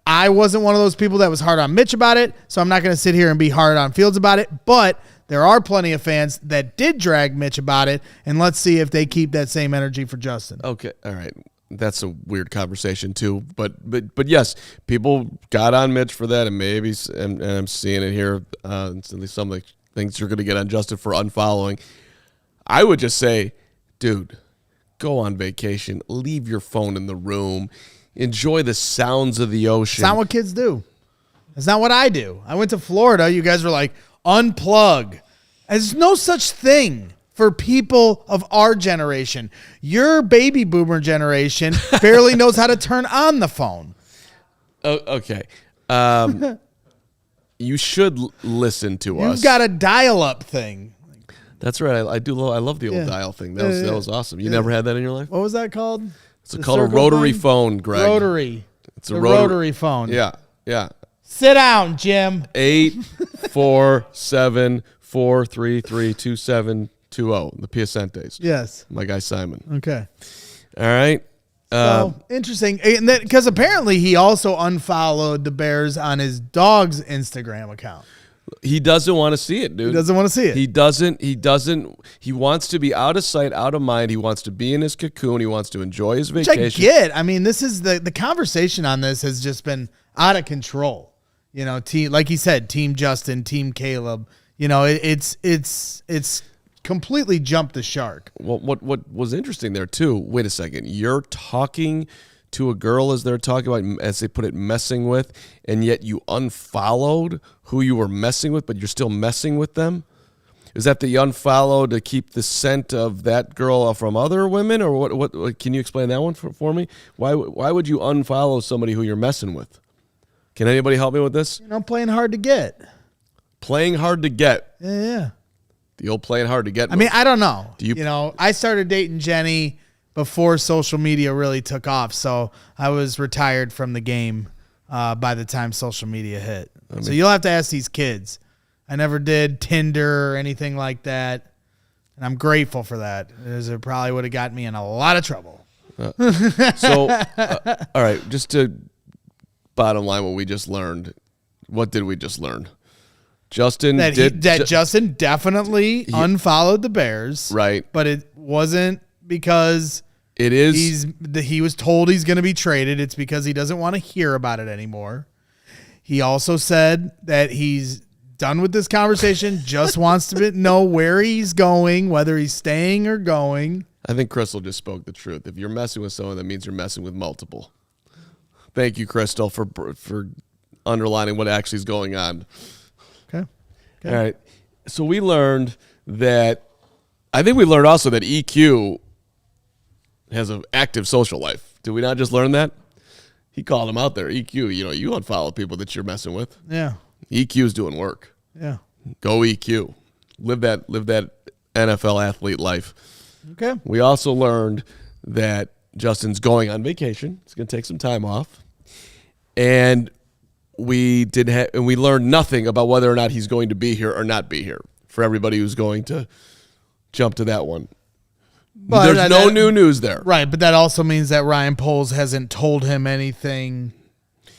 I wasn't one of those people that was hard on Mitch about it, so I'm not going to sit here and be hard on Fields about it. But there are plenty of fans that did drag Mitch about it, and let's see if they keep that same energy for Justin. Okay, all right. That's a weird conversation too, but yes, people got on Mitch for that, and and I'm seeing it here. Some of the things you're going to get on Justin for unfollowing. I would just say, dude, go on vacation, leave your phone in the room. Enjoy the sounds of the ocean. It's not what kids do. It's not what I do. I went to Florida. You guys were like, unplug. There's no such thing for people of our generation. Your baby boomer generation barely knows how to turn on the phone. Oh, okay. You should listen to us. You've got a dial-up thing. That's right. I do. I love the old dial thing. That was awesome. You never had that in your life? What was that called? It's called a rotary phone, Greg. Rotary. It's a rotary phone. Yeah. Sit down, Jim. 847-433-2720. The Piacentes. Yes. My guy Simon. Okay. All right. So interesting, because apparently he also unfollowed the Bears on his dog's Instagram account. He doesn't want to see it, dude. He doesn't want to see it. He doesn't. He wants to be out of sight, out of mind. He wants to be in his cocoon. He wants to enjoy his vacation. Which I get. This is the conversation on this has just been out of control. Team, like he said, Team Justin, Team Caleb. It's completely jumped the shark. Well, what was interesting there too? Wait a second. You're talking to a girl as they're talking about, as they put it, messing with, and yet you unfollowed who you were messing with, but you're still messing with them? Is that the unfollow to keep the scent of that girl from other women, or what can you explain that one for me? Why would you unfollow somebody who you're messing with? Can anybody help me with this? Playing hard to get. Playing hard to get. Yeah. The old playing hard to get. I don't know. I started dating Jenny before social media really took off, so I was retired from the game by the time social media hit. So you'll have to ask these kids. I never did Tinder or anything like that, and I'm grateful for that, as it probably would have got me in a lot of trouble. All right, just to bottom line what we just learned. What did we just learn? Justin Justin definitely unfollowed the Bears, right? But it wasn't because he was told he's going to be traded. It's because he doesn't want to hear about it anymore. He also said that he's done with this conversation, just wants to know where he's going, whether he's staying or going. I think Crystal just spoke the truth. If you're messing with someone, that means you're messing with multiple. Thank you, Crystal, for underlining what actually is going on. Okay. All right. So we learned that, I think we learned also that EQ has an active social life. Did we not just learn that? He called him out there. EQ, you unfollow people that you're messing with. Yeah. EQ's doing work. Yeah. Go EQ. Live that NFL athlete life. Okay. We also learned that Justin's going on vacation. He's going to take some time off. And we learned nothing about whether or not he's going to be here or not be here, for everybody who's going to jump to that one. But there's no new news there. Right, but that also means that Ryan Poles hasn't told him anything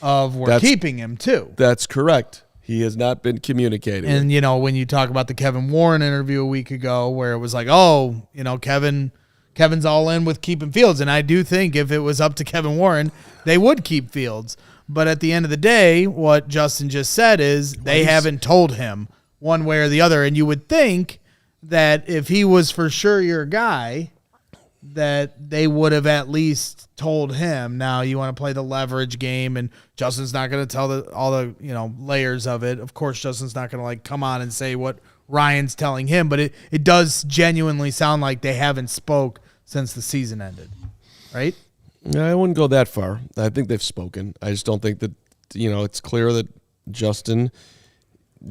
of we're keeping him too. That's correct. He has not been communicating. And, when you talk about the Kevin Warren interview a week ago where it was like, Kevin's all in with keeping Fields. And I do think if it was up to Kevin Warren, they would keep Fields. But at the end of the day, what Justin just said is they haven't told him one way or the other. And you would think that if he was for sure your guy, that they would have at least told him. Now you want to play the leverage game, and Justin's not going to tell all the layers of it. Of course, Justin's not going to come on and say what Ryan's telling him, but it does genuinely sound like they haven't spoke since the season ended, right? Yeah, I wouldn't go that far. I think they've spoken. I just don't think that it's clear that Justin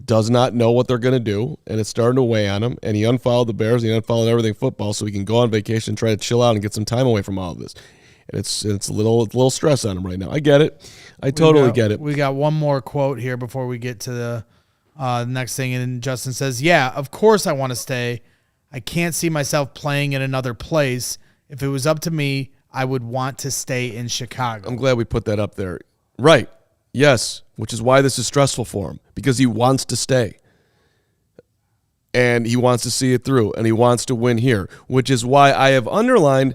does not know what they're going to do, and it's starting to weigh on him. And he unfollowed the Bears, and he unfollowed everything football, so he can go on vacation and try to chill out and get some time away from all of this. And it's a little stress on him right now. I get it. I totally get it. We got one more quote here before we get to the next thing, and Justin says, "Yeah, of course I want to stay. I can't see myself playing in another place. If it was up to me, I would want to stay in Chicago." I'm glad we put that up there. Right. Yes, which is why this is stressful for him, because he wants to stay. And he wants to see it through, and he wants to win here, which is why I have underlined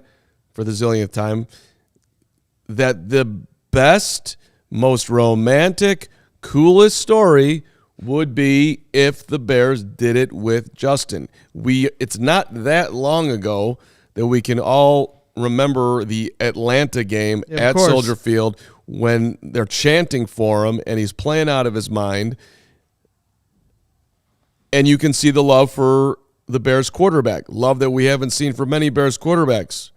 for the zillionth time that the best, most romantic, coolest story would be if the Bears did it with Justin. It's not that long ago that we can all remember the Atlanta game at Soldier Field when they're chanting for him and he's playing out of his mind. And you can see the love for the Bears quarterback, love that we haven't seen for many Bears quarterbacks.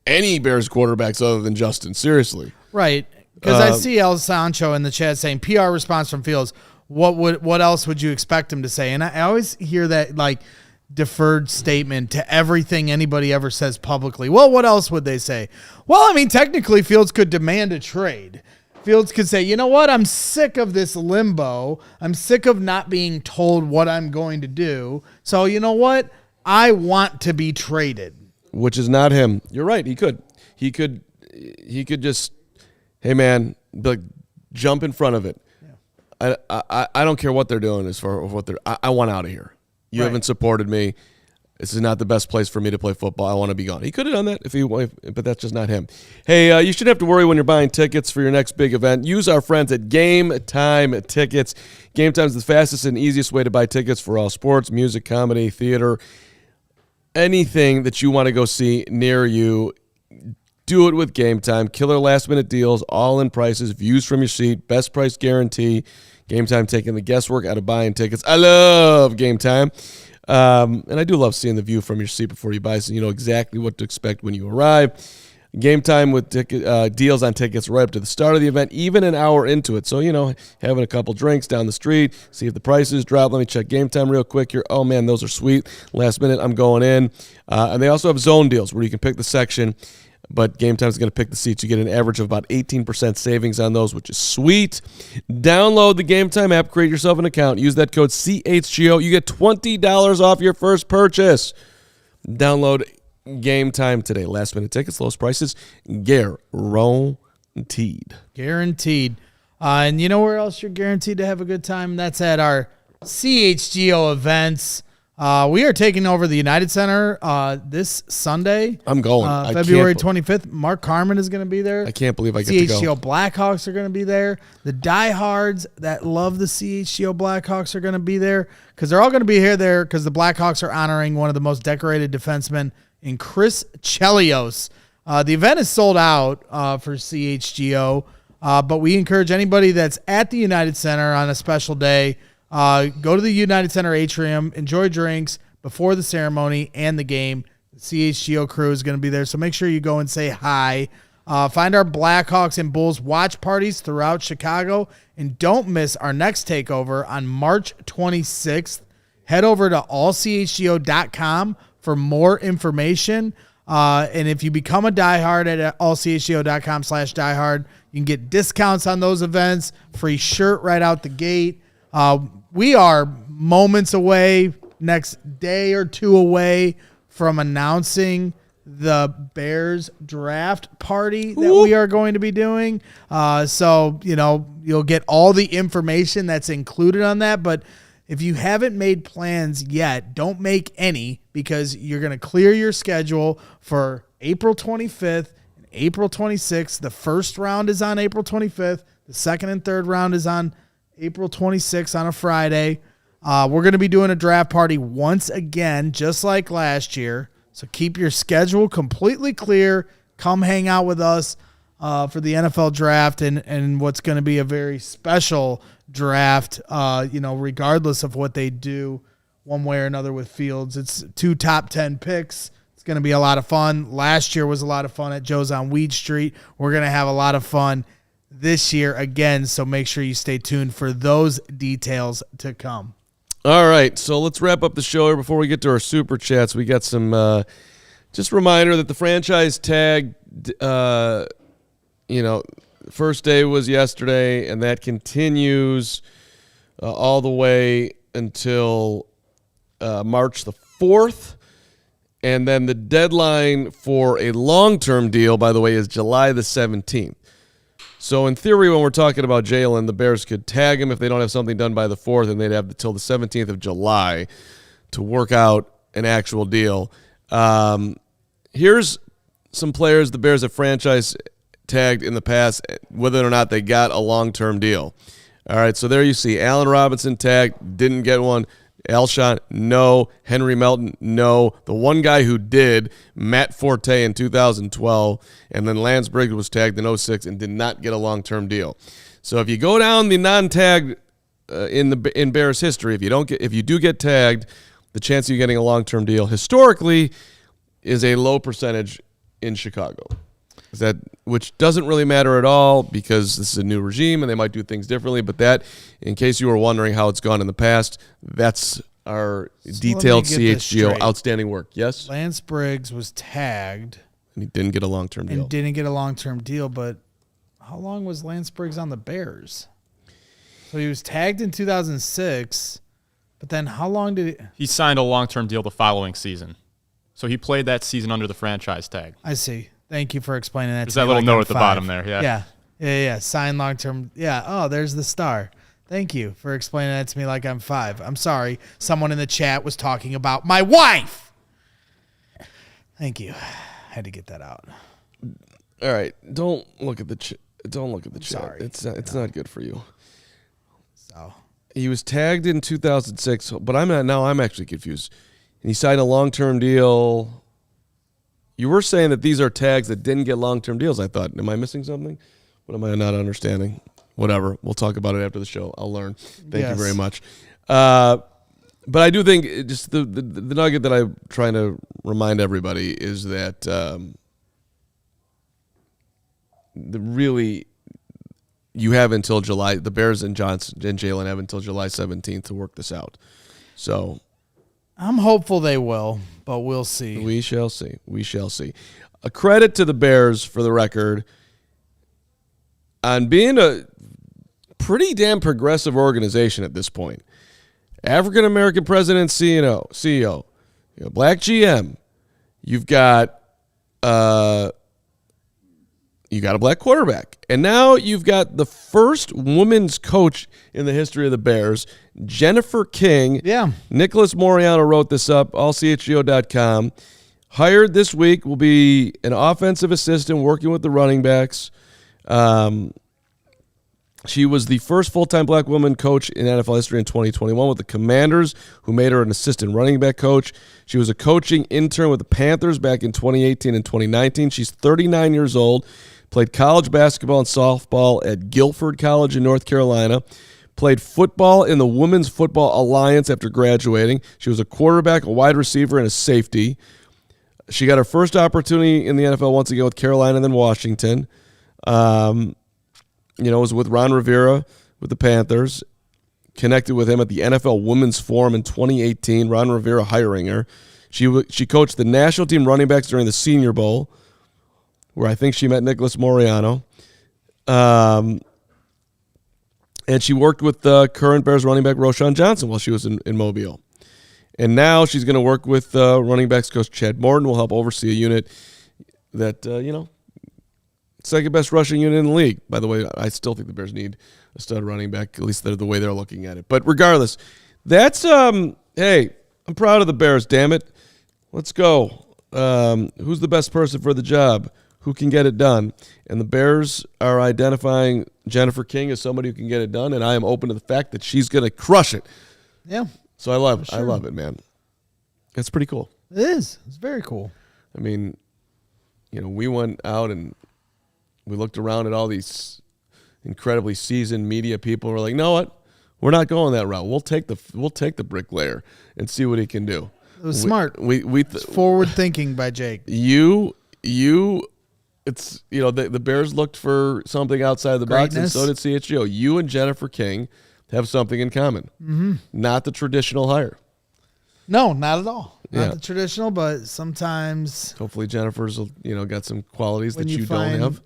Any Bears quarterbacks other than Justin, seriously. Right, because I see El Sancho in the chat saying, PR response from Fields, what else would you expect him to say? And I always hear that deferred statement to everything anybody ever says publicly. Well, what else would they say? Well, I mean, technically Fields could demand a trade. Fields could say, you know what? I'm sick of this limbo. I'm sick of not being told what I'm going to do. So you know what? I want to be traded. Which is not him. You're right. He could just, hey man, jump in front of it. Yeah. I don't care what they're doing as far as what I want out of here. You haven't supported me. This is not the best place for me to play football. I want to be gone. He could have done that but that's just not him. Hey, you shouldn't have to worry when you're buying tickets for your next big event. Use our friends at Game Time Tickets. Game Time is the fastest and easiest way to buy tickets for all sports, music, comedy, theater, anything that you want to go see near you. Do it with Game Time. Killer last-minute deals, all-in prices, views from your seat, best price guarantee. Game Time taking the guesswork out of buying tickets. I love Game Time. And I do love seeing the view from your seat before you buy, so you know exactly what to expect when you arrive. Game Time with deals on tickets right up to the start of the event, even an hour into it. So, having a couple drinks down the street, see if the prices drop. Let me check Game Time real quick here. Oh, man, those are sweet. Last minute, I'm going in. And they also have zone deals where you can pick the section, but Game Time is going to pick the seats. You get an average of about 18% savings on those, which is sweet. Download the Game Time app, create yourself an account, use that code CHGO. You get $20 off your first purchase. Download Game Time today. Last minute tickets, lowest prices, guaranteed. Guaranteed. And you know where else you're guaranteed to have a good time? That's at our CHGO events. We are taking over the United Center this Sunday. I'm going. February 25th. Mark Carman is going to be there. I can't believe I get to go. CHGO Blackhawks are going to be there. The diehards that love the CHGO Blackhawks are going to be there because they're all going to be there because the Blackhawks are honoring one of the most decorated defensemen in Chris Chelios. The event is sold out for CHGO, but we encourage anybody that's at the United Center on a special day, go to the United Center atrium, enjoy drinks before the ceremony and the game. The CHGO crew is going to be there, so make sure you go and say hi. Find our Blackhawks and Bulls watch parties throughout Chicago, and don't miss our next takeover on March 26th. Head over to allchgo.com for more information. And if you become a diehard at allchgo.com/diehard, you can get discounts on those events, free shirt right out the gate. We are moments away, next day or two away from announcing the Bears draft party that we are going to be doing. So, you'll get all the information that's included on that. But if you haven't made plans yet, don't make any because you're going to clear your schedule for April 25th and April 26th. The first round is on April 25th. The second and third round is on April 26th on a Friday. We're going to be doing a draft party once again, just like last year. So keep your schedule completely clear. Come hang out with us for the NFL draft and what's going to be a very special draft, regardless of what they do one way or another with Fields. It's 2 top 10 picks. It's going to be a lot of fun. Last year was a lot of fun at Joe's on Weed Street. We're going to have a lot of fun this year again, so make sure you stay tuned for those details to come. All right, so let's wrap up the show here before we get to our super chats. We got some just a reminder that the franchise tag, first day was yesterday, and that continues all the way until March the 4th. And then the deadline for a long-term deal, by the way, is July the 17th. So in theory, when we're talking about Jalen, the Bears could tag him if they don't have something done by the 4th, and they'd have until the 17th of July to work out an actual deal. Here's some players the Bears have franchise tagged in the past, whether or not they got a long-term deal. All right, so there you see Allen Robinson tagged, didn't get one. Alshon, no. Henry Melton, no. The one guy who did, Matt Forte in 2012, and then Lance Briggs was tagged in 2006 and did not get a long-term deal. So if you go down the non-tagged in Bears history, if you do get tagged, the chance of you getting a long-term deal historically is a low percentage in Chicago. Which doesn't really matter at all because this is a new regime and they might do things differently. But that, in case you were wondering how it's gone in the past, that's our detailed CHGO outstanding work. Yes? Lance Briggs was tagged. And he didn't get a long-term deal. But how long was Lance Briggs on the Bears? So he was tagged in 2006, but then how long did he... He signed a long-term deal the following season. So he played that season under the franchise tag. I see. Thank you for explaining that. There's that little note at the bottom there. Yeah. Sign long-term. Yeah. Oh, there's the star. Thank you for explaining that to me like I'm 5. I'm sorry. Someone in the chat was talking about my wife. Thank you. Had to get that out. All right. Don't look at the chat. Sorry. It's not good for you. So he was tagged in 2006, but I'm actually confused. And he signed a long-term deal. You were saying that these are tags that didn't get long-term deals, I thought. Am I missing something? What am I not understanding? Whatever. We'll talk about it after the show. I'll learn. Thank you very much. But I do think just the nugget that I'm trying to remind everybody is that you have until July. The Bears and Jalen have until July 17th to work this out. So I'm hopeful they will, but we'll see. We shall see. A credit to the Bears, for the record, on being a pretty damn progressive organization at this point. African-American president, CEO, black GM. You've got a black quarterback. And now you've got the first women's coach in the history of the Bears, Jennifer King. Yeah. Nicholas Moriano wrote this up, allchgo.com. Hired this week, will be an offensive assistant working with the running backs. She was the first full-time black woman coach in NFL history in 2021 with the Commanders, who made her an assistant running back coach. She was a coaching intern with the Panthers back in 2018 and 2019. She's 39 years old, played college basketball and softball at Guilford College in North Carolina, played football in the Women's Football Alliance after graduating. She was a quarterback, a wide receiver, and a safety. She got her first opportunity in the NFL once again with Carolina and then Washington. Was with Ron Rivera with the Panthers, connected with him at the NFL Women's Forum in 2018, Ron Rivera hiring her. She coached the national team running backs during the Senior Bowl, where I think she met Nicholas Moriano. And she worked with the current Bears running back Roschon Johnson while she was in Mobile. And now she's going to work with running backs coach Chad Morton, will help oversee a unit that, second best rushing unit in the league. By the way, I still think the Bears need a stud running back, at least the way they're looking at it. But regardless, that's, hey, I'm proud of the Bears, damn it. Let's go. Who's the best person for the job? Who can get it done? And the Bears are identifying Jennifer King as somebody who can get it done, and I am open to the fact that she's going to crush it. Yeah. So I love it, man. It's pretty cool. It is. It's very cool. I mean, we went out and we looked around at all these incredibly seasoned media people. We're like, you know what? We're not going that route. We'll take the bricklayer and see what he can do. It was smart. It's forward thinking by Jake. It's the Bears looked for something outside the box, and so did CHGO. You and Jennifer King have something in common. Mm-hmm. Not the traditional hire. No, not at all. Not the traditional, but sometimes. Hopefully, Jennifer's got some qualities that you don't have.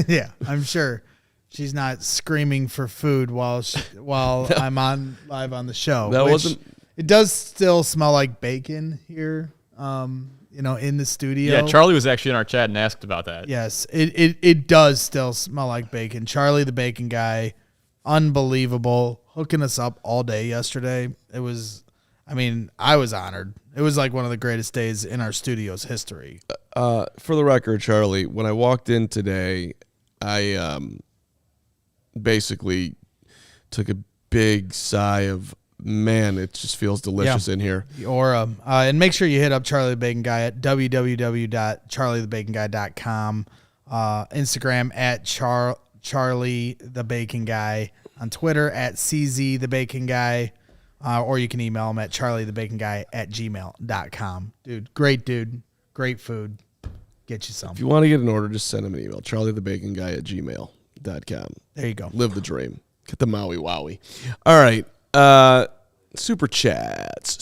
Yeah, I'm sure she's not screaming for food while I'm on live on the show. That wasn't. It does still smell like bacon here. In the studio. Yeah, Charlie was actually in our chat and asked about that. Yes, it does still smell like bacon. Charlie, the bacon guy, unbelievable, hooking us up all day yesterday. It was, I was honored. It was like one of the greatest days in our studio's history. For the record, Charlie, when I walked in today, I basically took a big sigh of, man, it just feels delicious in here. And make sure you hit up Charlie the Bacon Guy at www.charliethebaconguy.com. Instagram at Charlie the Bacon Guy. On Twitter at CZ the Bacon Guy. Or you can email him at charliethebaconguy@gmail.com. Dude, great food. Get you some. If you want to get an order, just send him an email. charliethebaconguy@gmail.com. There you go. Live the dream. Get the Maui Wowie. All right. Super chat.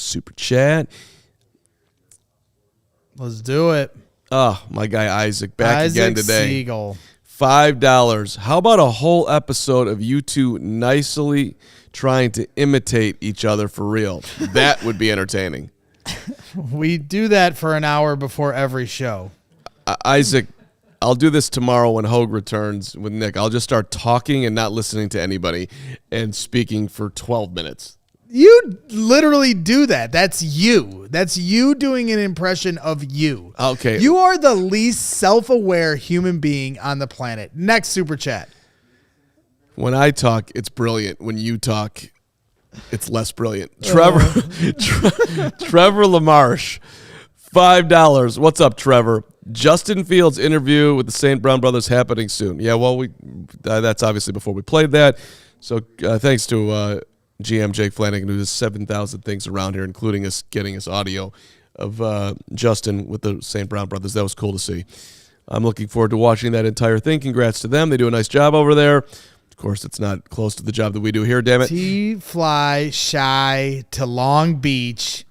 Let's do it. Oh, my guy Isaac back again today. Siegel. $5. How about a whole episode of you two nicely trying to imitate each other for real? That would be entertaining. We do that for an hour before every show. Isaac, I'll do this tomorrow when Hogue returns with Nick. I'll just start talking and not listening to anybody and speaking for 12 minutes. You literally do that. That's you. That's you doing an impression of you. Okay. You are the least self-aware human being on the planet. Next super chat. When I talk, it's brilliant. When you talk, it's less brilliant. Trevor LaMarche, $5. What's up, Trevor? Justin Fields' interview with the St. Brown Brothers happening soon. Yeah, well, that's obviously before we played that. So thanks to GM Jake Flanagan, who does 7,000 things around here, including us getting us audio of Justin with the St. Brown Brothers. That was cool to see. I'm looking forward to watching that entire thing. Congrats to them. They do a nice job over there. Of course, it's not close to the job that we do here, damn it. T-fly shy to Long Beach.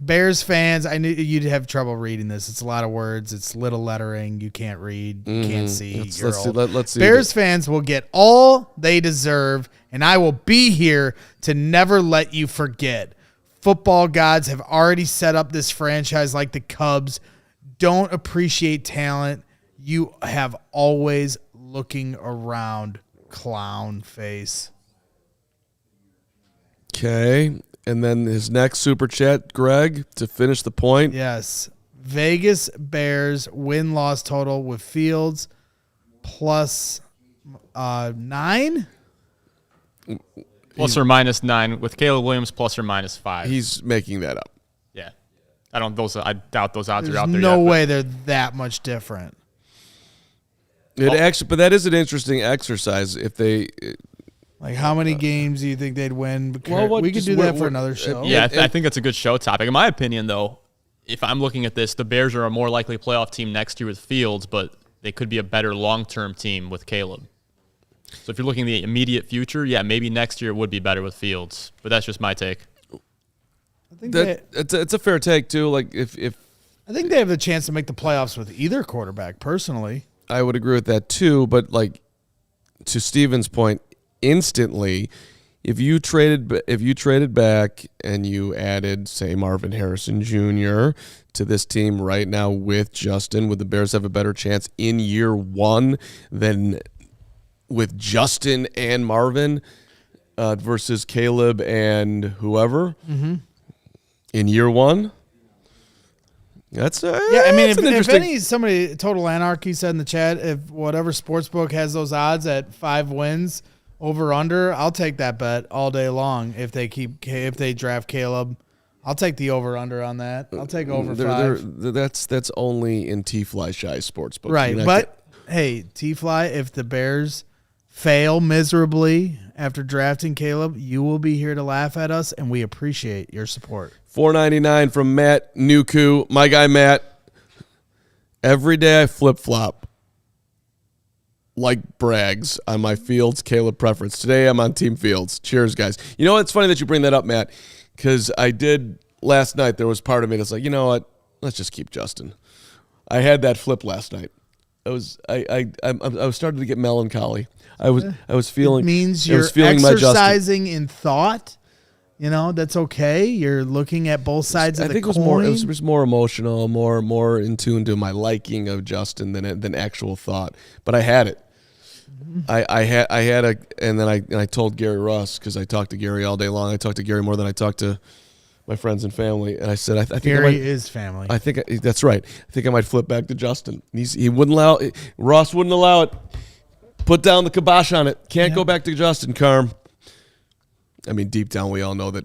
Bears fans, I knew you'd have trouble reading this. It's a lot of words. It's little lettering. You can't read. You can't see. Let's see. Bears fans will get all they deserve, and I will be here to never let you forget. Football gods have already set up this franchise like the Cubs. Don't appreciate talent. You have always looking around, clown face. Okay. And then his next super chat, Greg, to finish the point. Yes. Vegas Bears win-loss total with Fields plus 9? Plus or minus 9 with Caleb Williams plus or minus 5. He's making that up. Yeah. I doubt those odds There's are out there no yet. way they're that much different. But that is an interesting exercise. If they, like, how many games do you think they'd win? We could do that for another show. Yeah, I think that's a good show topic. In my opinion, though, if I'm looking at this, the Bears are a more likely playoff team next year with Fields, but they could be a better long-term team with Caleb. So if you're looking at the immediate future, yeah, maybe next year would be better with Fields. But that's just my take. I think it's a fair take too. Like if I think they have the chance to make the playoffs with either quarterback. Personally, I would agree with that too. But like to Steven's point, instantly, if you traded back and you added, say, Marvin Harrison Jr. to this team right now with Justin, would the Bears have a better chance in year one than with Justin and Marvin versus Caleb and whoever in year one? That's yeah. I mean, if somebody Total Anarchy said in the chat, if whatever sportsbook has those odds at 5 wins, Over under, I'll take that bet all day long. If they draft Caleb, I'll take the over under on that. I'll take over 5. That's only in T-Fly Shy Sportsbook. Right, but hey, T-Fly, if the Bears fail miserably after drafting Caleb, you will be here to laugh at us, and we appreciate your support. $4.99 from Matt Nuku, my guy Matt. Every day I flip flop like Braggs on my Fields Caleb preference. Today I'm on Team Fields. Cheers, guys. You know what? It's funny that you bring that up, Matt. Because I did last night, there was part of me that's like, you know what? Let's just keep Justin. I had that flip last night. I was starting to get melancholy. I was feeling. It means I you're was feeling exercising in thought. You know, that's okay. You're looking at both sides of the coin. It was more emotional, more in tune to my liking of Justin than actual thought. But I had it. And then I told Gary Ross, because I talked to Gary all day long. I talked to Gary more than I talked to my friends and family, and I said, I think Gary is family. I think that's right. I think I might flip back to Justin. He wouldn't allow it. Ross wouldn't allow it. Put down the kibosh on it. Can't go back to Justin, Carm. I mean, deep down, we all know that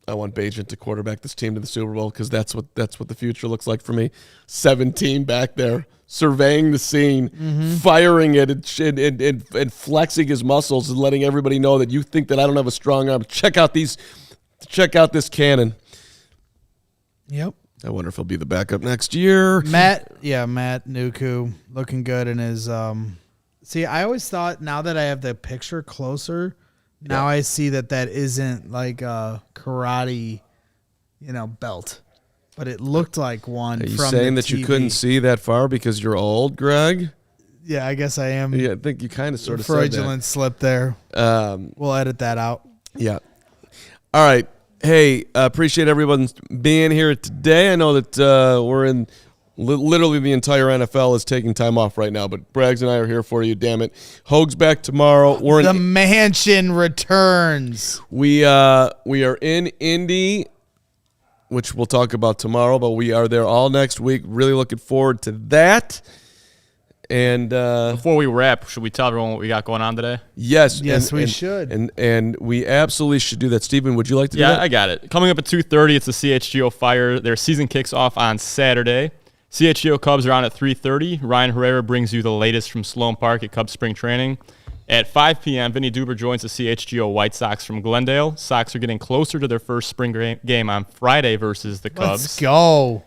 I want Bajan to quarterback this team to the Super Bowl, because that's what the future looks like for me. 17 back there, surveying the scene, firing it, and flexing his muscles, and letting everybody know that you think that I don't have a strong arm. Check out this cannon. Yep. I wonder if he'll be the backup next year. Matt Nuku looking good in his. See, I always thought, now that I have the picture closer, now I see that isn't like a karate, belt, but it looked like one. Are you from saying the that TV. you couldn't see that far because you're old, Greg? Yeah, I guess I am. Yeah, I think you kind of sort of said fraudulent slip there. We'll edit that out. Yeah. All right. Hey, appreciate everyone being here today. I know that we're in literally the entire NFL is taking time off right now, but Braggs and I are here for you, damn it. Hogue's back tomorrow. We're the mansion returns. We are in Indy, which we'll talk about tomorrow, but we are there all next week. Really looking forward to that. And before we wrap, should we tell everyone what we got going on today? Yes, we should. And we absolutely should do that. Stephen, would you like to do that? Yeah, I got it. Coming up at 2:30, it's the CHGO Fire. Their season kicks off on Saturday. CHGO Cubs are on at 3:30. Ryan Herrera brings you the latest from Sloan Park at Cubs spring training. At 5 p.m., Vinny Duber joins the CHGO White Sox from Glendale. Sox are getting closer to their first spring game on Friday versus the Cubs. Let's go.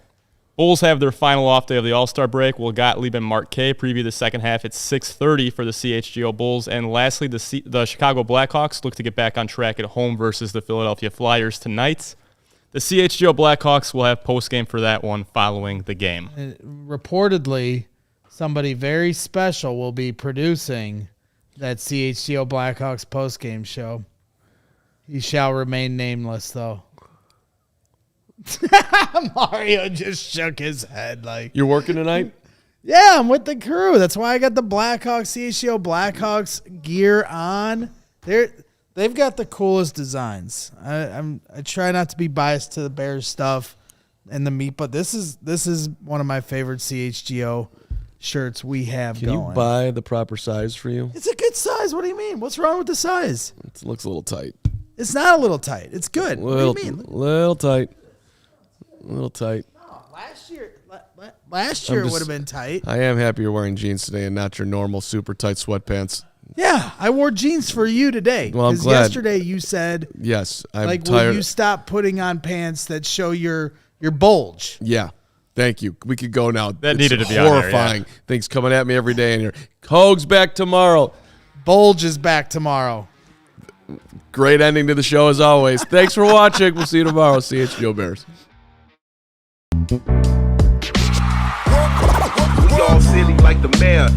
Bulls have their final off day of the All-Star break. Will Gottlieb and Mark K preview the second half at 6:30 for the CHGO Bulls. And lastly, the Chicago Blackhawks look to get back on track at home versus the Philadelphia Flyers tonight. The CHGO Blackhawks will have postgame for that one following the game. Reportedly, somebody very special will be producing that CHGO Blackhawks postgame show. He shall remain nameless, though. Mario just shook his head like. You're working tonight? Yeah, I'm with the crew. That's why I got the Blackhawks, CHGO Blackhawks gear on. They've got the coolest designs. I try not to be biased to the Bears stuff and the meat, but this is one of my favorite CHGO shirts we have Can going. you buy the proper size for you? It's a good size. What do you mean? What's wrong with the size? It looks a little tight. It's not a little tight. It's good. What do you mean? Little tight. A little tight. No, last year it would have been tight. I am happy you're wearing jeans today and not your normal super tight sweatpants. Yeah, I wore jeans for you today. Well, I'm Because glad. yesterday you said, Yes, I'm will tired. you stop putting on pants that show your bulge? Yeah. Thank you. We could go now. That It's needed to be on there, horrifying. Things coming at me every day in here. Hogue's back tomorrow. Bulge is back tomorrow. Great ending to the show as always. Thanks for watching. We'll see you tomorrow. CHGO Bears. We all silly like the mayor.